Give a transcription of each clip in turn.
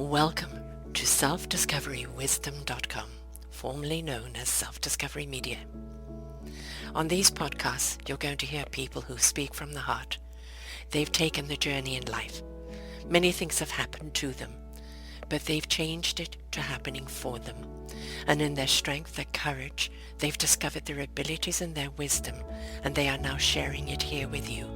Welcome to selfdiscoverywisdom.com, formerly known as Self-Discovery Media. On these podcasts, you're going to hear people who speak from the heart. They've taken the journey in life. Many things have happened to them, but they've changed it to happening for them. And in their strength, their courage, they've discovered their abilities and their wisdom, and they are now sharing it here with you.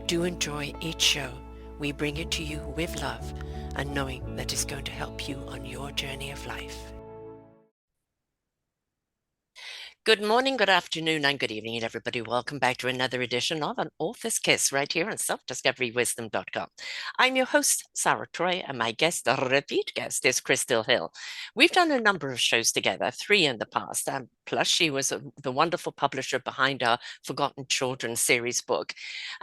Do enjoy each show. We bring it to you with love and knowing that it's going to help you on your journey of life. Good morning, good afternoon, and good evening, everybody. Welcome back to another edition of An Author's Kiss right here on selfdiscoverywisdom.com. I'm your host, Sarah Troy, and my guest, a repeat guest, is Krystal Hille. We've done a number of shows together, 3 in the past, and plus she was the wonderful publisher behind our Forgotten Children series book.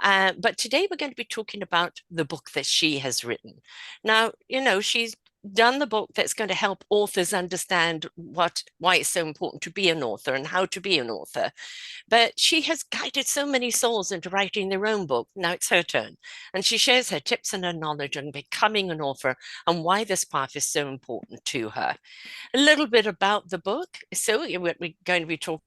But today we're going to be talking about the book that she has written. Now, she's done the book that's going to help authors understand why it's so important to be an author and how to be an author. But she has guided so many souls into writing their own book. Now it's her turn. And she shares her tips and her knowledge on becoming an author and why this path is so important to her. A little bit about the book. So what we're going to be talking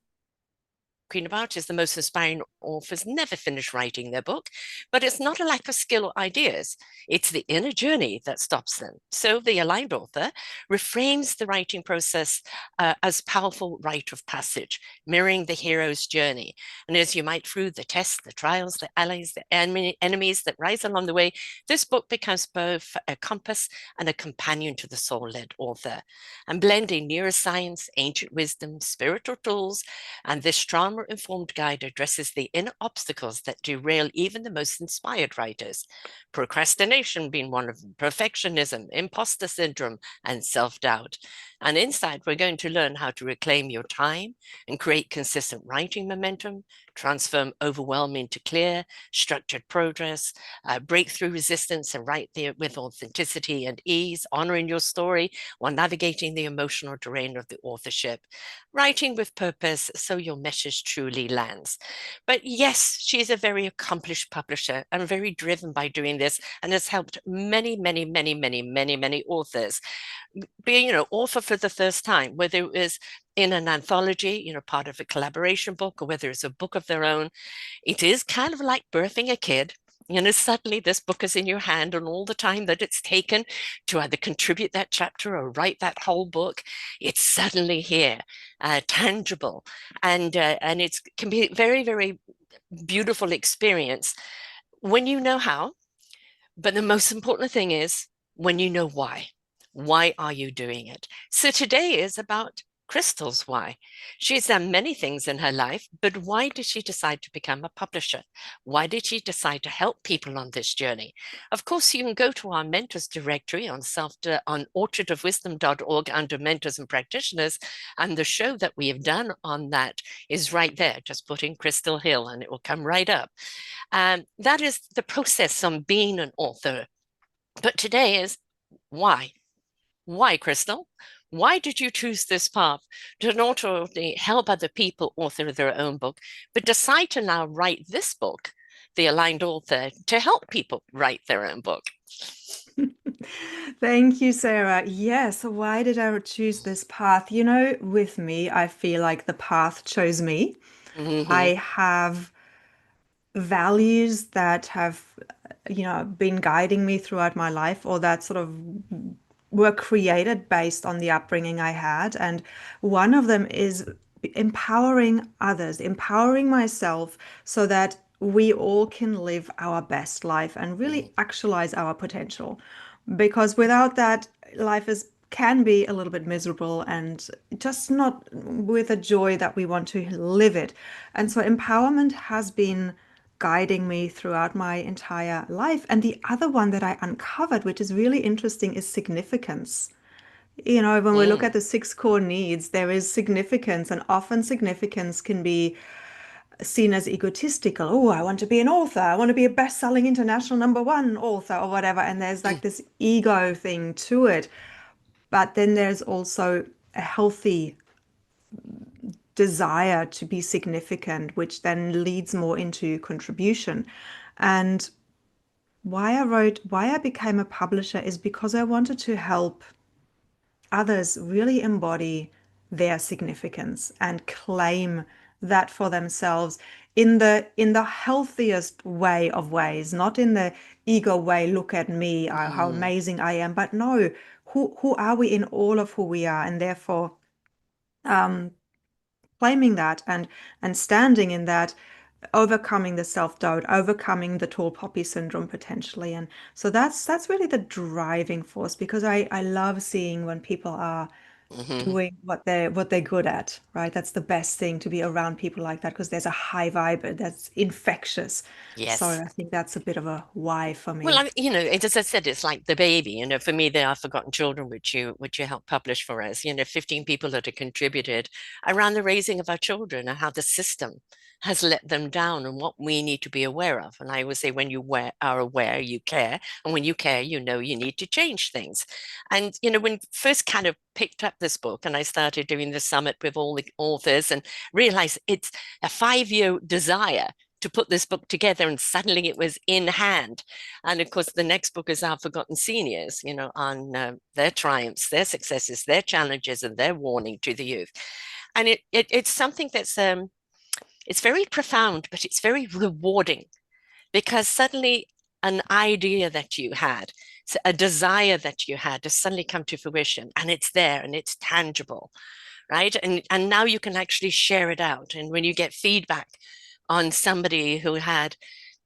about is the most inspiring authors never finish writing their book, but it's not a lack of skill or ideas. It's the inner journey that stops them. So the aligned author reframes the writing process as powerful rite of passage, mirroring the hero's journey. And as you might through the tests, the trials, the allies, the enemies that rise along the way, this book becomes both a compass and a companion to the soul-led author. And blending neuroscience, ancient wisdom, spiritual tools, and this trauma-informed guide addresses the inner obstacles that derail even the most inspired writers. Procrastination being one of them, perfectionism, imposter syndrome, and self-doubt. And inside, we're going to learn how to reclaim your time and create consistent writing momentum, transform overwhelm into clear, structured progress, break through resistance and write there with authenticity and ease, honoring your story while navigating the emotional terrain of the authorship. Writing with purpose so your message truly lands. But yes, she's a very accomplished publisher and very driven by doing this and has helped many, many, many, many, many, many authors being, author for the first time, whether it was in an anthology, part of a collaboration book, or whether it's a book of their own. It is kind of like birthing a kid. Suddenly this book is in your hand, and all the time that it's taken to either contribute that chapter or write that whole book, it's suddenly here, tangible, and it can be a very, very beautiful experience when you know how. But the most important thing is when you know why. Why are you doing it? So today is about Krystal's why. She's done many things in her life, but why did she decide to become a publisher? Why did she decide to help people on this journey? Of course, you can go to our mentors directory on orchardofwisdom.org under mentors and practitioners, and the show that we have done on that is right there. Just put in Krystal Hille and it will come right up. That is the process on being an author. But today is why. Why, Krystal? Why did you choose this path to not only help other people author their own book, but decide to now write this book, The Aligned Author, to help people write their own book? Thank you, Sarah. Yes, why did I choose this path? With me, I feel like the path chose me. I have values that have, been guiding me throughout my life, or that sort of were created based on the upbringing I had. And one of them is empowering others, empowering myself so that we all can live our best life and really actualize our potential. Because without that, life can be a little bit miserable and just not with a joy that we want to live it. And so empowerment has been guiding me throughout my entire life. And the other one that I uncovered, which is really interesting, is significance. When we look at the 6 core needs, there is significance, and often significance can be seen as egotistical. Oh, I want to be an author. I want to be a best-selling international #1 author or whatever. And there's like this ego thing to it. But then there's also a healthy desire to be significant, which then leads more into contribution. And why I became a publisher is because I wanted to help others really embody their significance and claim that for themselves in the healthiest way of ways, not in the ego way, look at me, how Mm, amazing I am, but no, who are we in all of who we are, and therefore um, claiming that and standing in that, overcoming the self-doubt, overcoming the tall poppy syndrome potentially. And so that's really the driving force, because I love seeing when people are hmm. doing what they're good at, right? That's the best thing, to be around people like that, because there's a high vibe that's infectious. So Yes. I think that's a bit of a why for Well, me. as I said, it's like the baby. For me, they are forgotten children, which you helped publish for us. 15 people that have contributed around the raising of our children and how the system has let them down and what we need to be aware of. And I always say, when are aware, you care, and when you care, you know you need to change things. And when first kind of picked up this book and I started doing the summit with all the authors and realized it's a 5-year desire to put this book together, and suddenly it was in hand. And of course, the next book is Our Forgotten Seniors, on their triumphs, their successes, their challenges, and their warning to the youth. And it's something that's it's very profound, but it's very rewarding, because suddenly an idea that you had, a desire that you had, has suddenly come to fruition, and it's there and it's tangible, right? And now you can actually share it out. And when you get feedback on somebody who had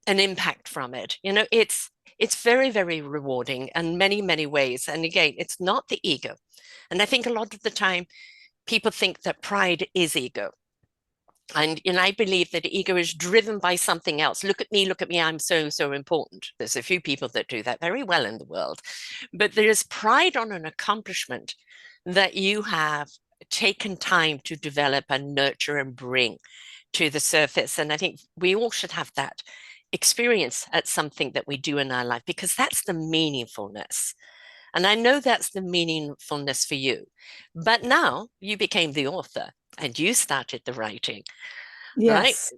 an impact from it. It's very, very rewarding in many, many ways. And again, it's not the ego. And I think a lot of the time people think that pride is ego. And I believe that ego is driven by something else. Look at me, I'm so, so important. There's a few people that do that very well in the world. But there is pride on an accomplishment that you have taken time to develop and nurture and bring to the surface. And I think we all should have that experience at something that we do in our life, because that's the meaningfulness. And I know that's the meaningfulness for you. But now you became the author and you started the writing, right? Yes.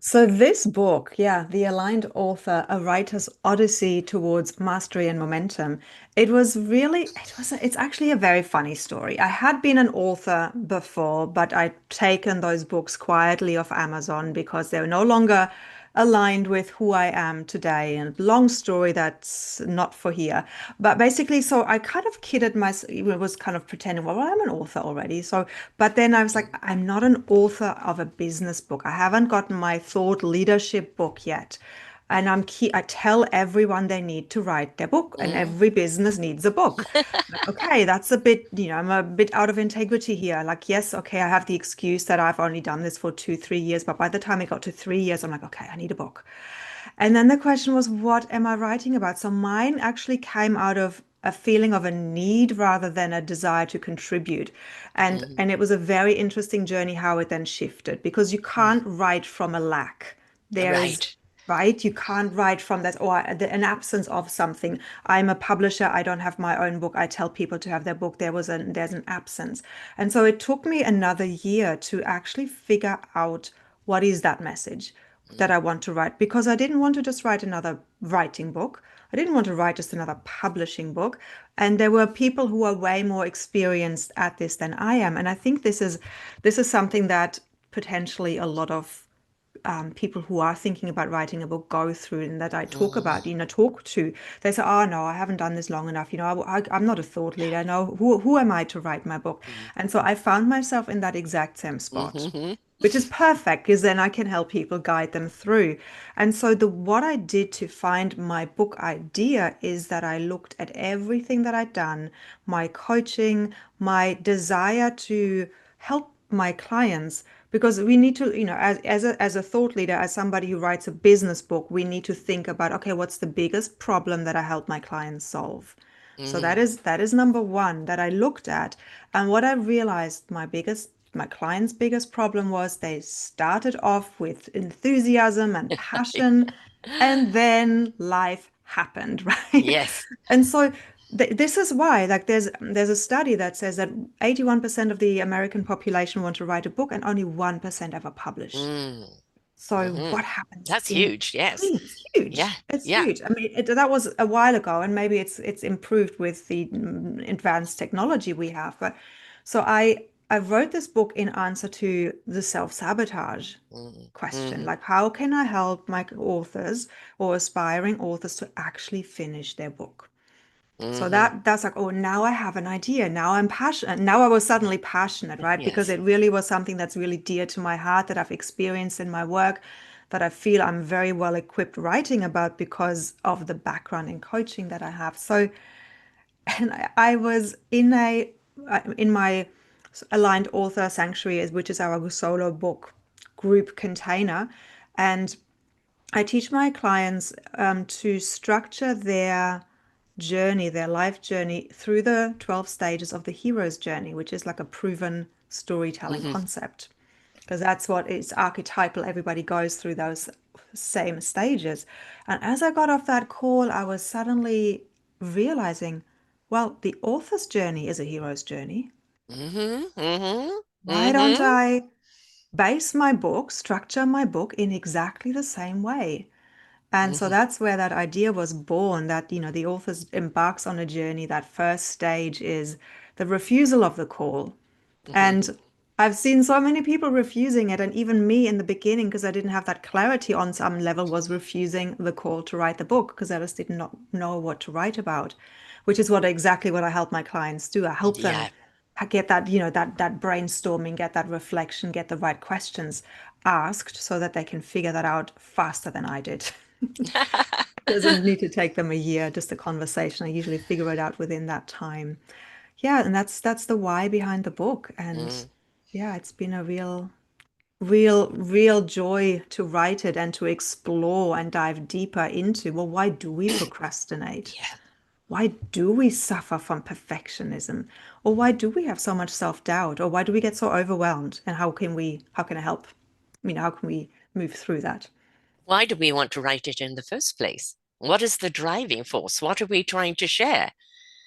So this book, yeah, The Aligned Author, A Writer's Odyssey Towards Mastery and Momentum, it's actually a very funny story. I had been an author before, but I'd taken those books quietly off Amazon because they were no longer aligned with who I am today. And long story that's not for here. But basically, so I kind of kidded myself, was kind of pretending, well, I'm an author already. So, but then I was like, I'm not an author of a business book. I haven't gotten my thought leadership book yet. And I tell everyone they need to write their book, and Mm. every business needs a book. Like, okay, that's a bit, I'm a bit out of integrity here. Like, yes, okay, I have the excuse that I've only done this for 2, 3 years, but by the time I got to 3 years, I'm like, okay, I need a book. And then the question was, what am I writing about? So mine actually came out of a feeling of a need rather than a desire to contribute. And Mm. it was a very interesting journey how it then shifted, because you can't Mm. write from a lack. There is, Right. right? You can't write from that, or an absence of something. I'm a publisher. I don't have my own book. I tell people to have their book. There's an absence. And so it took me another year to actually figure out what is that message that Mm. I want to write, because I didn't want to just write another writing book. I didn't want to write just another publishing book. And there were people who are way more experienced at this than I am. And I think this is something that potentially a lot of people who are thinking about writing a book go through, and that I talk Mm. about, talk to. They say, oh, no, I haven't done this long enough. I'm not a thought leader. No, who am I to write my book? Mm. And so I found myself in that exact same spot, Mhm. which is perfect, because then I can help people, guide them through. And so what I did to find my book idea is that I looked at everything that I'd done, my coaching, my desire to help my clients, because we need to, as a thought leader, as somebody who writes a business book, we need to think about, okay, what's the biggest problem that I help my clients solve? So that Mm. is that is number one that I looked at. And what I realized, my client's biggest problem was they started off with enthusiasm and passion, and then life happened, right? Yes. And so this is why, like, there's a study that says that 81% of the American population want to write a book, and only 1% ever publish. Mm. So Hmm. what happens That's in huge. Yes. between? It's Yeah. huge. It's Yeah. huge. I mean, that was a while ago, and maybe it's improved with the advanced technology we have. But so I wrote this book in answer to the self-sabotage Mm-hmm. question, Mm-hmm. like how can I help my authors or aspiring authors to actually finish their book? So Mm-hmm. that's like, oh, now I have an idea. Now I'm passionate. Now I was suddenly passionate, right? Because Yes. it really was something that's really dear to my heart that I've experienced in my work, that I feel I'm very well equipped writing about because of the background in coaching that I have. So, and I was in my aligned author sanctuary, which is our solo book group container, and I teach my clients to structure their journey, their life journey through the 12 stages of the hero's journey, which is like a proven storytelling Mm-hmm. concept. Because that's what it's archetypal. Everybody goes through those same stages. And as I got off that call, I was suddenly realizing, well, the author's journey is a hero's journey. Mm-hmm. Mm-hmm. Why don't Mm-hmm. I base my book, structure my book in exactly the same way? And so Mm-hmm. that's where that idea was born that, the author embarks on a journey. That first stage is the refusal of the call. Mm-hmm. And I've seen so many people refusing it. And even me in the beginning, because I didn't have that clarity on some level, was refusing the call to write the book because I just did not know what to write about, which is exactly what I help my clients do. I help them Yeah. get that, that brainstorming, get that reflection, get the right questions asked so that they can figure that out faster than I did. It doesn't need to take them a year, just a conversation. I usually figure it out within that time. Yeah, and that's the why behind the book. And Mm. yeah, it's been a real joy to write it and to explore and dive deeper into, well, why do we procrastinate? Yeah. Why do we suffer from perfectionism? Or why do we have so much self-doubt? Or why do we get so overwhelmed? And how can I help? How can we move through that? Why do we want to write it in the first place? What is the driving force? What are we trying to share?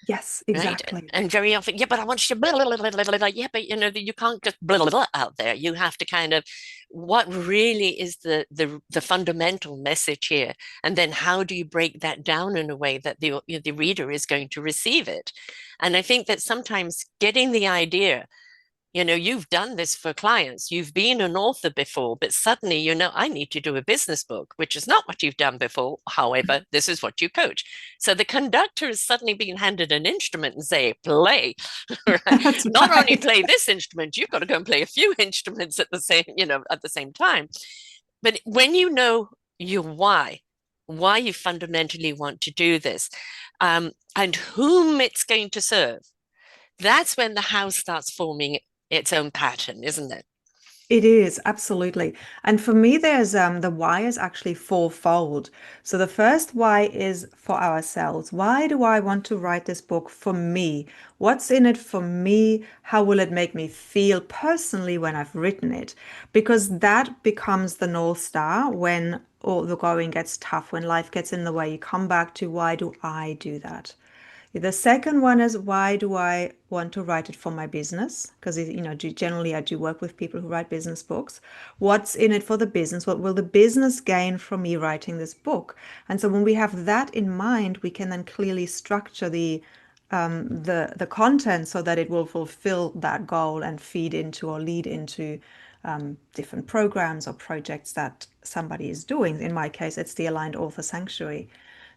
Yes, Right? exactly. And very often, yeah, but I want you to blah, blah, blah, blah, blah, blah. Yeah, but you can't just blah, blah, blah out there. You have to kind of what really is the fundamental message here, and then how do you break that down in a way that the reader is going to receive it? And I think that sometimes getting the idea, you've done this for clients. You've been an author before, but suddenly, I need to do a business book, which is not what you've done before. However, this is what you coach. So the conductor is suddenly being handed an instrument and say, play, right? That's Not only right. play this instrument, you've got to go and play a few instruments at the same time. But when you know your why you fundamentally want to do this, and whom it's going to serve, that's when the house starts forming its own pattern, isn't it? It is, absolutely. And for me, there's the why is actually fourfold. So the first why is for ourselves. Why do I want to write this book for me? What's in it for me? How will it make me feel personally when I've written it? Because that becomes the North Star when all the going gets tough, when life gets in the way. You come back to why do I do that? The second one is why do I want to write it for my business? Because generally I do work with people who write business books. What's in it for the business? What will the business gain from me writing this book? And so when we have that in mind, we can then clearly structure the content so that it will fulfill that goal and feed into or lead into different programs or projects that somebody is doing. In my case, it's the Aligned Author Sanctuary.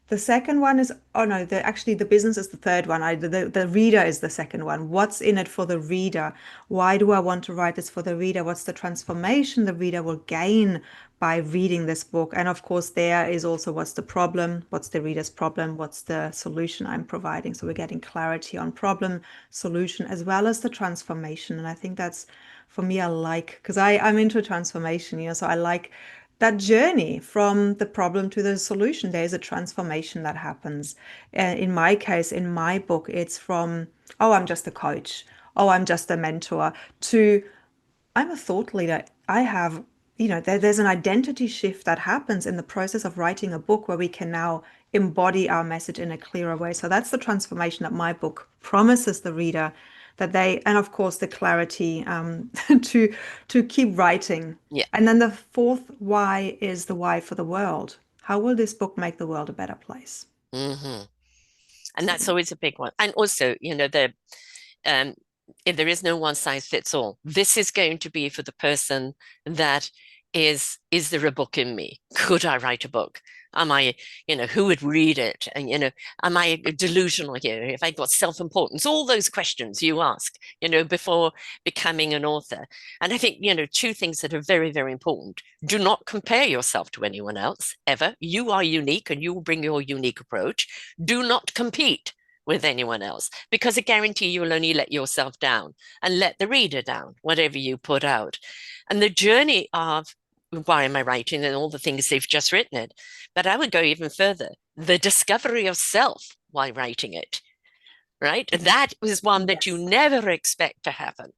The second one is, oh no, actually the business is the third one. The reader is the second one. What's in it for the reader? Why do I want to write this for the reader? What's the transformation the reader will gain by reading this book? And of course, there is also what's the problem? What's the reader's problem? What's the solution I'm providing? So we're getting clarity on problem, solution, as well as the transformation. And I think that's for me, I like, because I'm into transformation, so I like that journey from the problem to the solution. There's a transformation that happens. In my case, in my book, it's from, oh, I'm just a coach. Oh, I'm just a mentor to I'm a thought leader. I have, there's an identity shift that happens in the process of writing a book where we can now embody our message in a clearer way. So that's the transformation that my book promises the reader that they, and of course the clarity to to keep writing. Yeah. And then the fourth why is the why for the world. How will this book make the world a better place? Hmm. And So that's always a big one. And also, um, if there is no one size fits all, this is going to be for the person that is there a book in me? Could I write a book? Am I, who would read it? And, am I delusional here? If I got self-importance, all those questions you ask, before becoming an author. And I think, two things that are very, very important. Do not compare yourself to anyone else ever. You are unique and you will bring your unique approach. Do not compete with anyone else because I guarantee you will only let yourself down and let the reader down, whatever you put out. And the journey of why am I writing and all the things they've just written it. But I would go even further. The discovery of self while writing it, right? That is one that you yes. never expect to happen.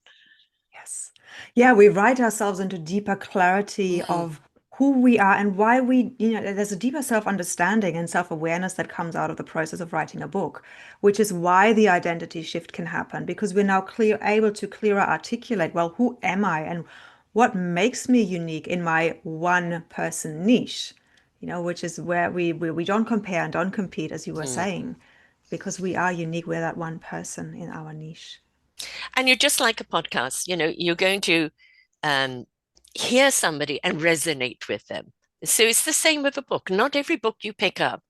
Yes. Yeah, we write ourselves into deeper clarity Mm, of who we are and why we, there's a deeper self-understanding and self-awareness that comes out of the process of writing a book, which is why the identity shift can happen because we're now able to clearer articulate, well, who am I and what makes me unique in my one person niche, which is where we don't compare and don't compete, as you were mm. saying, because we are unique. We're that one person in our niche. And you're just like a podcast, you're going to um, hear somebody and resonate with them. So it's the same with a book. Not every book you pick up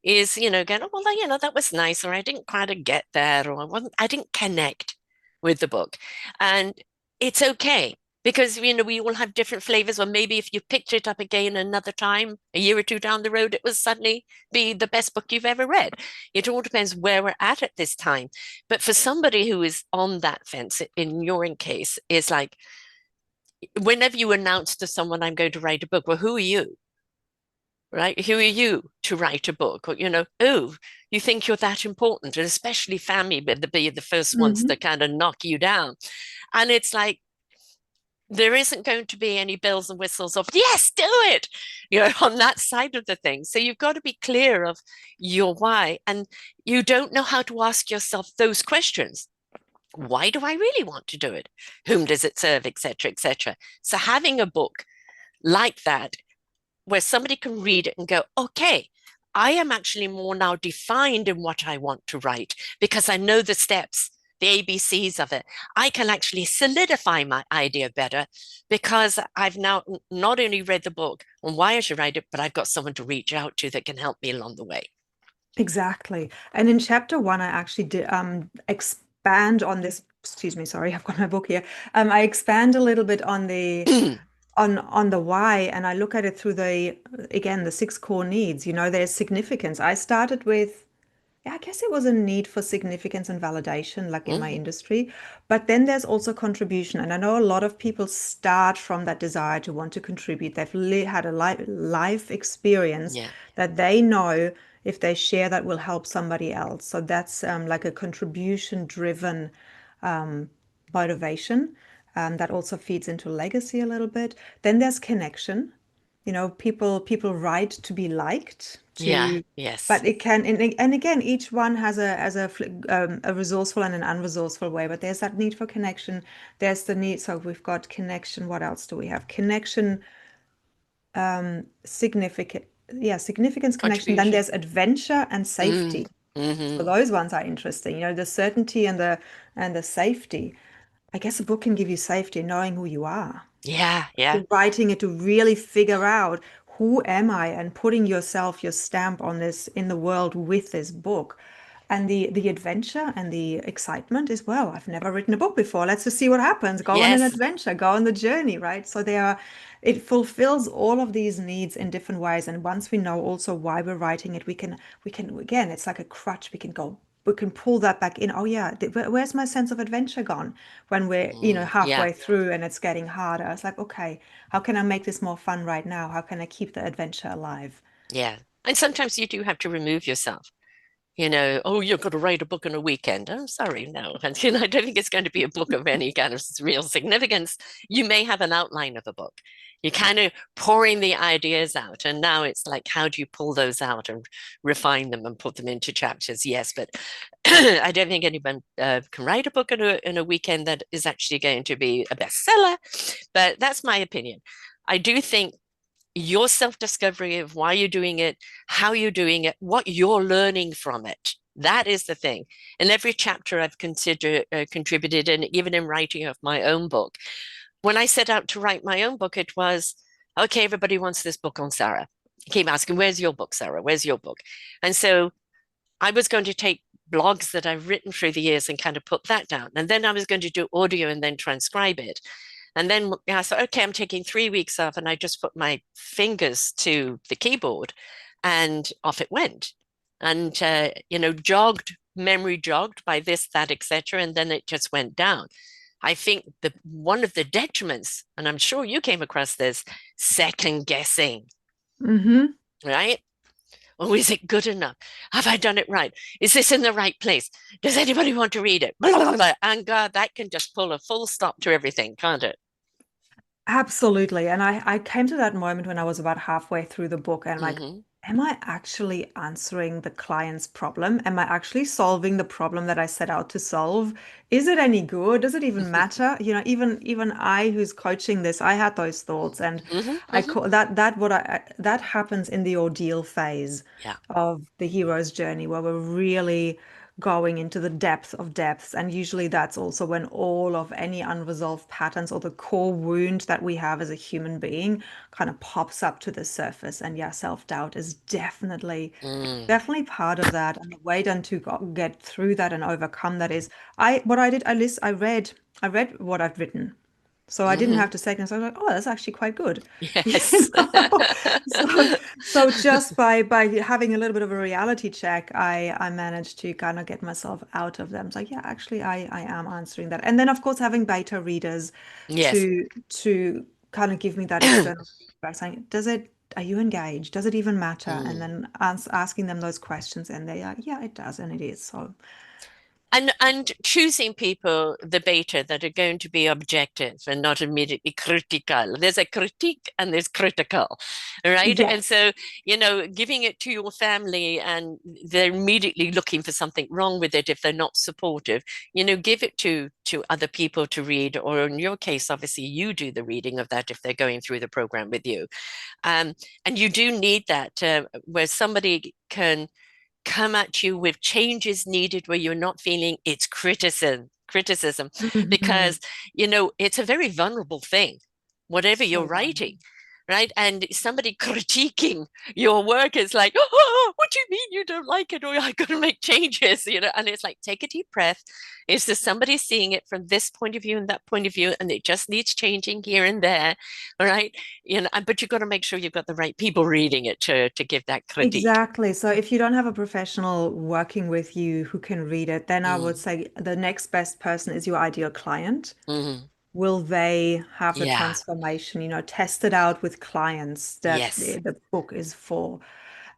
is, going, oh, well, that was nice, or I didn't quite get that, or I didn't connect with the book. And it's okay because, we all have different flavors, or maybe if you picked it up again another time, a year or two down the road, it will suddenly be the best book you've ever read. It all depends where we're at this time. But for somebody who is on that fence, in your case, is like, whenever you announce to someone, I'm going to write a book, well, who are you? Right? Who are you to write a book? Or, oh, you think you're that important, and especially family, but be the first ones to Mhm. kind of knock you down. And it's like, there isn't going to be any bells and whistles of, yes, do it, on that side of the thing. So you've got to be clear of your why. And you don't know how to ask yourself those questions. Why do I really want to do it? Whom does it serve, etc., etc. So having a book like that where somebody can read it and go, okay, I am actually more now defined in what I want to write because I know the steps, the ABCs of it. I can actually solidify my idea better because I've now not only read the book on why I should write it, but I've got someone to reach out to that can help me along the way. Exactly. And in chapter one, I actually did expand on this. Excuse me, sorry, I've got my book here. I expand a little bit on the on the why, and I look at it through the again the six core needs. There's significance. I started with yeah, I guess it was a need for significance and validation, like in my Mm-hmm. industry. But then there's also contribution. And I know a lot of people start from that desire to want to contribute. They've had a life experience Yeah. that they know if they share that will help somebody else. So that's like a contribution driven motivation. That also feeds into legacy a little bit. Then there's connection. People write to be liked, Yeah. to Yes. but it can, and again, each one has a resourceful and an unresourceful way. But there's that need for connection. There's the need. So we've got connection. What else do we have? Connection, significant, yeah, significance, connection. Then Contribution. there's adventure and Mm. safety. So Mm-hmm. those ones are interesting. The certainty and the safety. I guess a book can give you safety, knowing who you are. Yeah. Yeah. You're writing it to really figure out who am I and putting yourself, your stamp on this in the world with this book. And the adventure and the excitement as well. I've never written a book before. Let's just see what happens. Go on an Yes. adventure, go on the journey, right? So it fulfills all of these needs in different ways. And once we know also why we're writing it, we can again, it's like a crutch. We can pull that back in. Oh yeah, where's my sense of adventure gone when we're, Mm. Yeah. halfway through and it's getting harder? It's like, okay, how can I make this more fun right now? How can I keep the adventure alive? Yeah. And sometimes you do have to remove yourself. Oh, you're going to write a book in a weekend. I'm sorry, no. And, I don't think it's going to be a book of any kind of real significance. You may have an outline of a book. You're kind of pouring the ideas out. And now it's like, how do you pull those out and refine them and put them into chapters? Yes, but I don't think anyone can write a book in a weekend that is actually going to be a bestseller. But that's my opinion. I do think your self discovery of why you're doing it, how you're doing it, what you're learning from it. That is the thing. In every chapter I've contributed, and even in writing of my own book, when I set out to write my own book, it was okay, everybody wants this book on Sarah. Keep asking, where's your book, Sarah? Where's your book? And so I was going to take blogs that I've written through the years and kind of put that down. And then I was going to do audio and then transcribe it. And then I thought, okay, I'm taking 3 weeks off. And I just put my fingers to the keyboard and off it went. And, memory jogged by this, that, etc. And then it just went down. I think one of the detriments, and I'm sure you came across this, second guessing, Mm-hmm. right? Oh, is it good enough? Have I done it right? Is this in the right place? Does anybody want to read it? Blah, blah, blah. And God, that can just pull a full stop to everything, can't it? Absolutely. And I came to that moment when I was about halfway through the book and like, Hmm. am I actually answering the client's problem? Am I actually solving the problem that I set out to solve? Is it any good? Does it even matter? Even I who's coaching this, I had those thoughts and Hmm. I Hmm. call that happens in the ordeal phase Yeah. of the hero's journey where we're really going into the depth of depths. And usually that's also when all of any unresolved patterns or the core wound that we have as a human being kind of pops up to the surface. And yeah, self-doubt is Mm. definitely part of that. And the way then to get through that and overcome that is what I did, I read what I've written. So I didn't Hmm. have to second. So I was like, oh, that's actually quite good. You Yes. know? So just by having a little bit of a reality check, I managed to kind of get myself out of them. It's like, yeah, actually I am answering that. And then of course having beta readers Yes. to kind of give me that external feedback saying, are you engaged? Does it even matter? And Mm. then asking them those questions and they are, yeah, it does, and it is. So And choosing people, the beta, that are going to be objective and not immediately critical. There's a critique and there's critical, right? And yes. so, giving it to your family and they're immediately looking for something wrong with it if they're not supportive, give it to other people to read, or in your case, obviously you do the reading of that if they're going through the program with you. Um, and you do need that where somebody can come at you with changes needed where you're not feeling it's criticism, Mhm. because it's a very vulnerable thing, whatever you're So writing, right? And somebody critiquing your work is like, oh, what do you mean you don't like it, or I gotta make changes, and it's like, take a deep breath. Is there somebody seeing it from this point of view and that point of view, and it just needs changing here and there, all right? But you've got to make sure you've got the right people reading it to give that critique. exactly. So if you don't have a professional working with you who can read it, then I would Mm. say the next best person is your ideal client. Mm. Will they have the Yeah. transformation, test it out with clients that Yes. the book is for?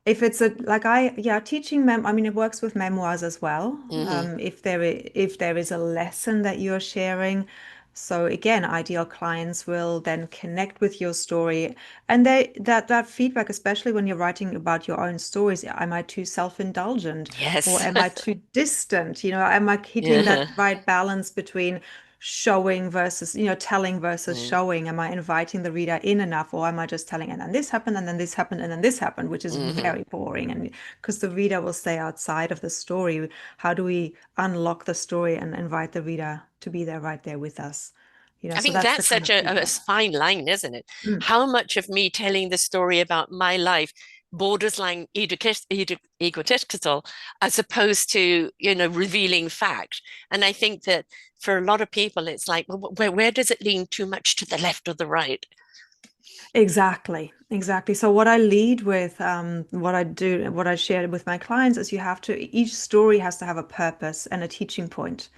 If it's yeah, teaching I mean, it works with memoirs as well. Hmm. If there is a lesson that you're sharing. So again, ideal clients will then connect with your story, and that feedback, especially when you're writing about your own stories, am I too self-indulgent or Yes. am I too distant? Am I hitting that Yeah. right balance between showing versus, telling versus Mm. showing? Am I inviting the reader in enough, or am I just telling, and then this happened, and then this happened, and then this happened, which is Hmm. very boring. And because the reader will stay outside of the story, how do we unlock the story and invite the reader to be there right there with us? I So think that's the that's kind such of a feedback. fine line, isn't it? Mm. How much of me telling the story about my life borders line egotistical as opposed to, revealing fact? And I think that for a lot of people, it's like, well, where does it lean too much to the left or the right? Exactly, exactly. So what I lead with, what I share with my clients is each story has to have a purpose and a teaching point.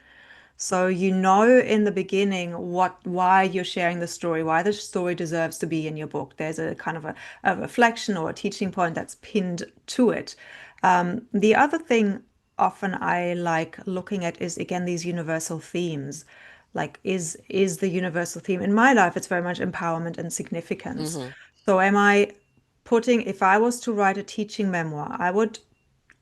So in the beginning why you're sharing the story, why the story deserves to be in your book. There's a kind of a reflection or a teaching point that's pinned to it. The other thing often I like looking at is again these universal themes. Like is the universal theme in my life, it's very much empowerment and significance. Hmm. So am I putting, if I was to write a teaching memoir, I would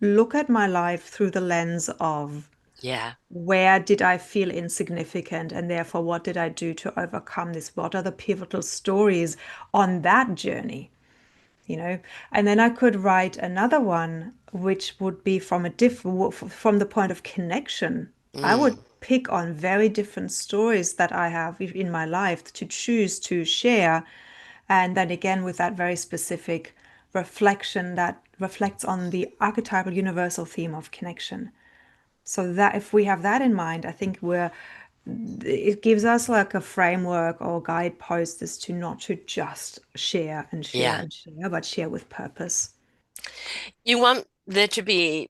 look at my life through the lens of Yeah. where did I feel insignificant and therefore what did I do to overcome this? What are the pivotal stories on that journey? You know, and then I could write another one which would be from a from the point of connection. I would Mm. pick on very different stories that I have in my life to choose to share, and then again with that very specific reflection that reflects on the archetypal universal theme of connection. So that if we have that in mind, I think it gives us like a framework or guidepost as to not to just share and share Yeah. and share, but share with purpose. You want there to be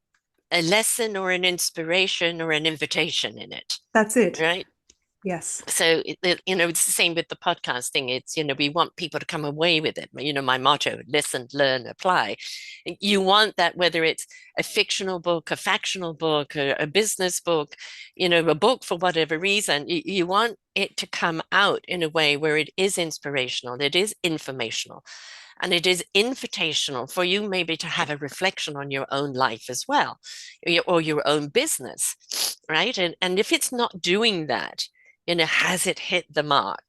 a lesson or an inspiration or an invitation in it, That's it. right? Yes. So it's the same with the podcasting. It's, we want people to come away with it. My motto: listen, learn, apply. You want that, whether it's a fictional book, a factional book, a business book, a book for whatever reason, you want it to come out in a way where it is inspirational, it is informational, and it is invitational for you maybe to have a reflection on your own life as well, or your own business, right? And if it's not doing that, has it hit the mark?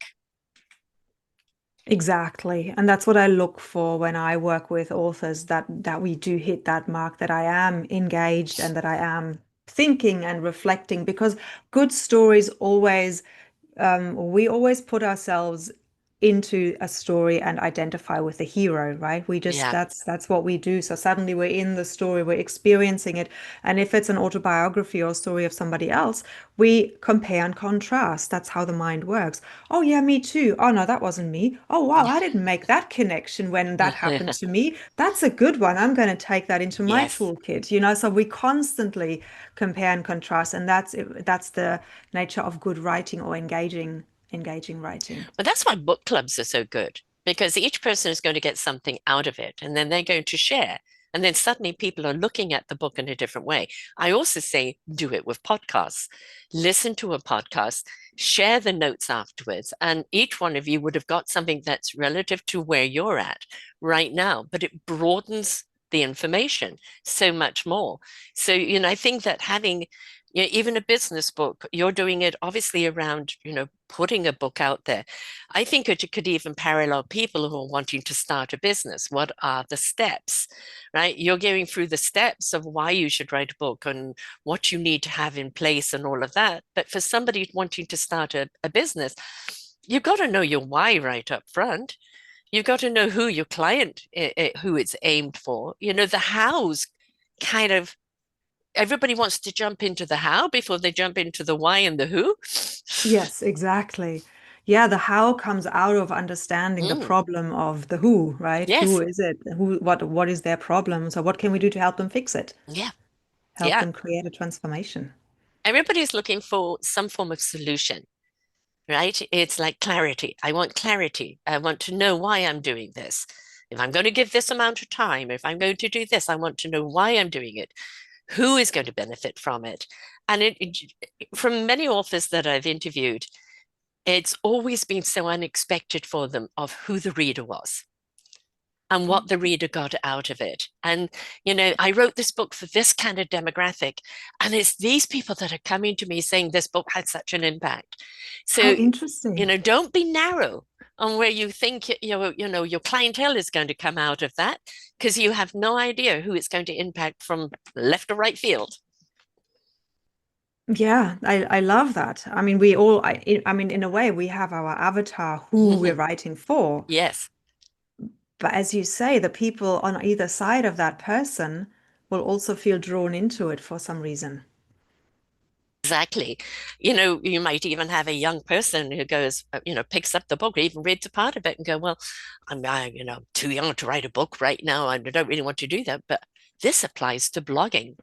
Exactly. And that's what I look for when I work with authors, that we do hit that mark, that I am engaged and that I am thinking and reflecting, because good stories always we always put ourselves into a story and identify with the hero, right? We just Yeah. that's what we do. So suddenly we're in the story, we're experiencing it. And if it's an autobiography or a story of somebody else, we compare and contrast. That's how the mind works. Oh yeah, me too. Oh no, that wasn't me. Oh wow, I didn't make that connection when that happened to me. That's a good one. I'm going to take that into my Yes. toolkit. So we constantly compare and contrast, and that's the nature of good writing or engaging writing. But that's why book clubs are so good, because each person is going to get something out of it and then they're going to share. And then suddenly people are looking at the book in a different way. I also say do it with podcasts. Listen to a podcast, share the notes afterwards, and each one of you would have got something that's relative to where you're at right now, but it broadens the information so much more. So, I think that having, even a business book, you're doing it obviously around, putting a book out there. I think it could even parallel people who are wanting to start a business. What are the steps, right? You're going through the steps of why you should write a book and what you need to have in place and all of that. But for somebody wanting to start a business, you've got to know your why right up front. You've got to know who your client, who it's aimed for. The hows kind of, everybody wants to jump into the how before they jump into the why and the who. Yes, exactly. Yeah, the how comes out of understanding the Mm, problem of the who, right? Who yes. is it? What is their problem? So what can we do to help them fix it? Yeah. Help Yeah. them create a transformation. Everybody's looking for some form of solution, right? It's like clarity. I want clarity. I want to know why I'm doing this. If I'm going to give this amount of time, if I'm going to do this, I want to know why I'm doing it. Who is going to benefit from it? And from many authors that I've interviewed, it's always been so unexpected for them of who the reader was and what the reader got out of it. And, I wrote this book for this kind of demographic. And it's these people that are coming to me saying this book had such an impact. How So, interesting. don't be narrow on where you think your clientele is going to come out of that, because you have no idea who it's going to impact from left or right field. Yeah, I love that. I mean, I mean, in a way, we have our avatar who we're writing for. Yes. But as you say, the people on either side of that person will also feel drawn into it for some reason. Exactly. You might even have a young person who goes, picks up the book or even reads a part of it and go, well, I'm too young to write a book right now. I don't really want to do that. But this applies to blogging.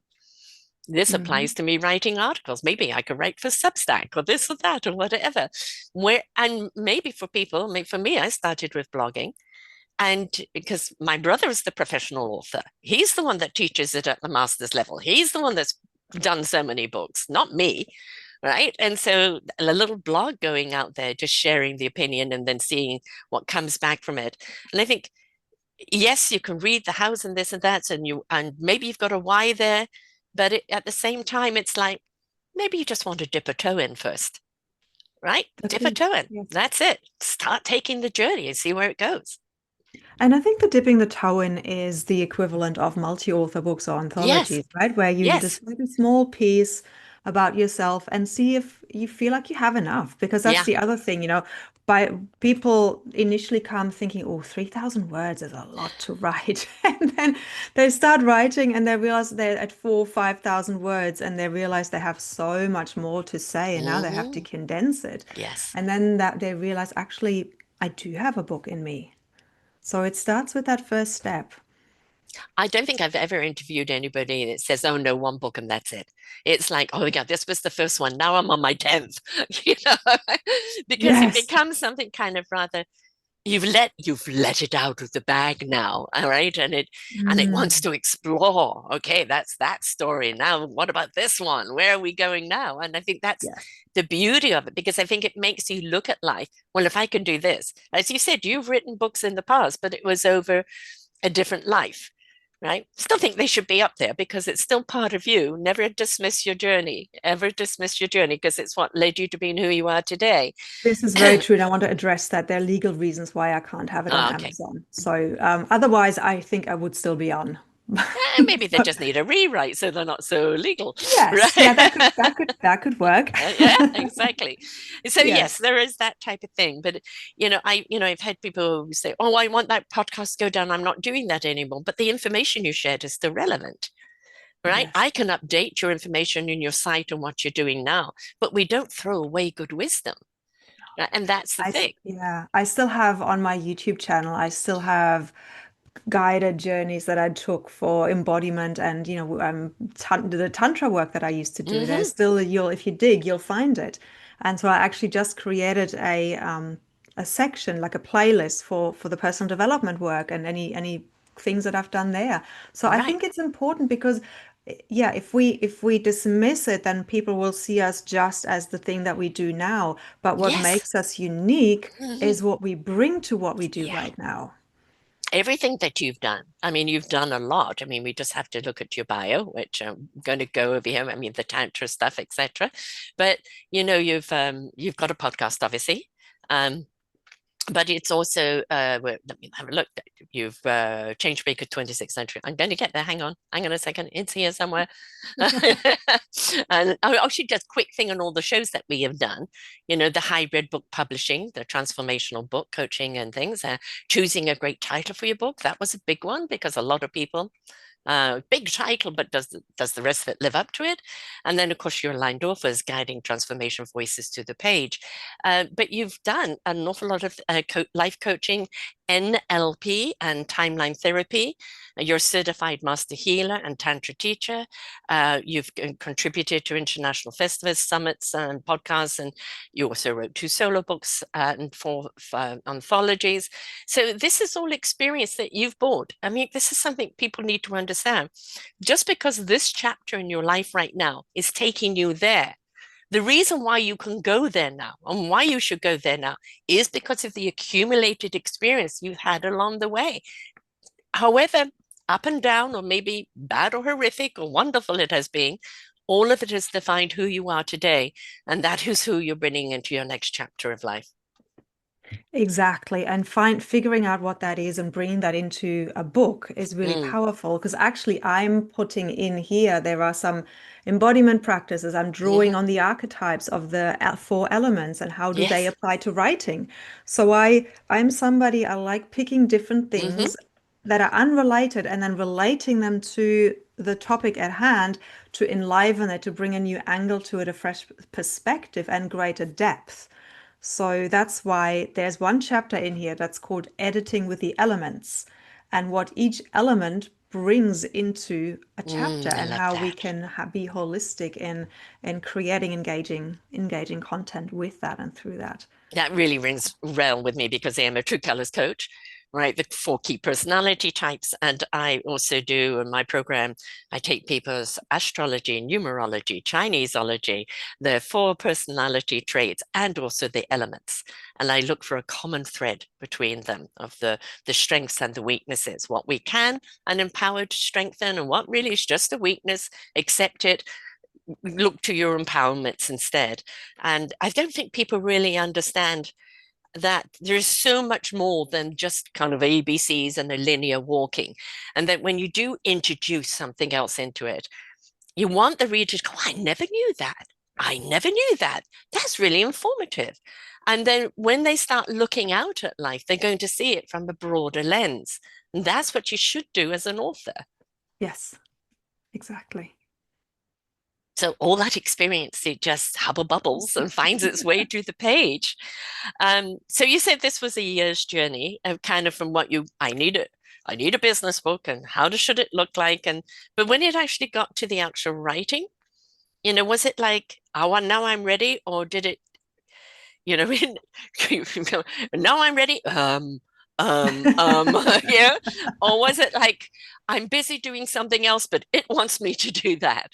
This Mhm. applies to me writing articles. Maybe I could write for Substack or this or that or whatever. And maybe for people, for me, I started with blogging. And because my brother is the professional author, he's the one that teaches it at the master's level. He's the one that's done so many books, not me. Right. And so a little blog going out there, just sharing the opinion and then seeing what comes back from it. And I think, yes, you can read the hows and this and that, and maybe you've got a why there, but at the same time, it's like maybe you just want to dip a toe in first, right? Dip a Agreed. toe in. Yes. That's it. Start taking the journey and see where it goes. And I think the dipping the toe in is the equivalent of multi-author books or Yes, anthologies, right? Where you yes, decide a small piece about yourself and see if you feel like you have enough. Because that's yeah. the other thing, by people initially come thinking, oh, 3,000 words is a lot to write. And then they start writing and they realize they're at 5,000 words and they realize they have so much more to say and now they have to Hmm. condense it. Yes. And then that they realize, actually, I do have a book in me. So it starts with that first step. I don't think I've ever interviewed anybody that says, oh no, one book and that's it. It's like, oh yeah, this was the first one. Now I'm on my 10th, you know, because it Yes. becomes something kind of rather you've let it out of the bag now, all right, and it wants Mm, to explore. Okay, that's that story. Now what about this one? Where are we going now? And I think that's yes. the beauty of it, because I think it makes you look at life. Well, if I can do this, as you said, you've written books in the past, but it was over a different life, right? Still think they should be up there because it's still part of you. Never dismiss your journey, ever dismiss your journey, because it's what led you to being who you are today. This is very true, and I want to address that. There are legal reasons why I can't have it on Okay. Amazon. So otherwise, I think I would still be on. Maybe they just need a rewrite so they're not so legal, Yes, right? yeah, that could work. Yeah, exactly. So yes, Yes, there is that type of thing. But I've had people who say, "Oh, I want that podcast to go down. I'm not doing that anymore." But the information you shared is still relevant, right? yes. I can update your information in your site and what you're doing now, but we don't throw away good wisdom, right? And that's the thing. Yeah, I still have on my YouTube channel, I still have guided journeys that I took for embodiment and the tantra work that I used to do. There's Hmm. still you'll if you dig, you'll find it. And so I actually just created a section like a playlist for the personal development work and any things that I've done there. So I Right. think it's important because yeah, if we dismiss it, then people will see us just as the thing that we do now. But what Yes. makes us unique Hmm. is what we bring to what we do Yeah. right now. Everything that you've done. I mean, you've done a lot. I mean, we just have to look at your bio, which I'm going to go over here. I mean, the tantra stuff, etc. But you've got a podcast, obviously. Um, but it's also let me have a look. You've changed Baker 26th century. I'm going to get there. Hang on a second. It's here somewhere. And actually, just quick thing on all the shows that we have done. The hybrid book publishing, the transformational book coaching and things. Choosing a great title for your book, that was a big one because a lot of people big title, but does the rest of it live up to it? And then, of course, your aligned authors guiding transformation voices to the page. But you've done an awful lot of life coaching, NLP, and timeline therapy. You're a certified master healer and tantra teacher. You've contributed to international festivals, summits, and podcasts, and you also wrote 2 solo books and 4 anthologies. So this is all experience that you've bought. I mean, this is something people need to understand. Just because this chapter in your life right now is taking you there, the reason why you can go there now and why you should go there now is because of the accumulated experience you've had along the way. However, up and down, or maybe bad or horrific or wonderful it has been, all of it has defined who you are today. And that is who you're bringing into your next chapter of life. Exactly. And figuring out what that is and bringing that into a book is really Mm, powerful because actually I'm putting in here, there are some embodiment practices. I'm drawing hmm. on the archetypes of the 4 elements and how do they Yes. apply to writing. So I'm somebody, I like picking different Hmm. things that are unrelated and then relating them to the topic at hand to enliven it, to bring a new angle to it, a fresh perspective and greater depth. So that's why there's one chapter in here that's called Editing with the Elements and what each element brings into a chapter I and love how we that. can be holistic in creating engaging content with that and through that. That really rings well with me because I am a true colors coach. right? The four key personality types. And I also do in my program, I take people's astrology, numerology, Chineseology, the four personality traits, and also the elements. And I look for a common thread between them of the strengths and the weaknesses, what we can and empowered to strengthen, and what really is just a weakness, accept it, look to your empowerments instead. And I don't think people really understand that there's so much more than just kind of ABCs and a linear walking. And that when you do introduce something else into it, you want the reader to go, I never knew that. I never knew that. That's really informative. And then when they start looking out at life, they're going to see it from a broader lens. And that's what you should do as an author. Yes, exactly. So all that experience, it just hubble bubbles and finds its way to the page. So you said this was a year's journey, kind of from what I need a business book, and should it look like? And but when it actually got to the actual writing, was it like, oh, well, now I'm ready, or did it, you know, now I'm ready, yeah, or was it like I'm busy doing something else, but it wants me to do that?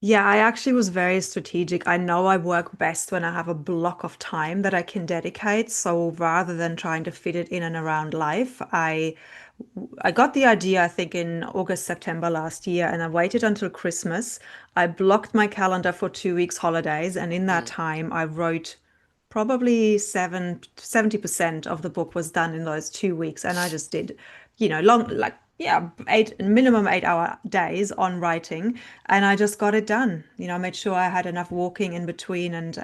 Yeah, I actually was very strategic. I know I work best when I have a block of time that I can dedicate. So rather than trying to fit it in and around life, I got the idea, I think, in August, September last year, and I waited until Christmas. I blocked my calendar for 2 weeks holidays, and in that Mm. time, I wrote probably 70% of the book was done in those 2 weeks. And I just did, long, like, yeah, minimum 8 hour days on writing. And I just got it done. I made sure I had enough walking in between and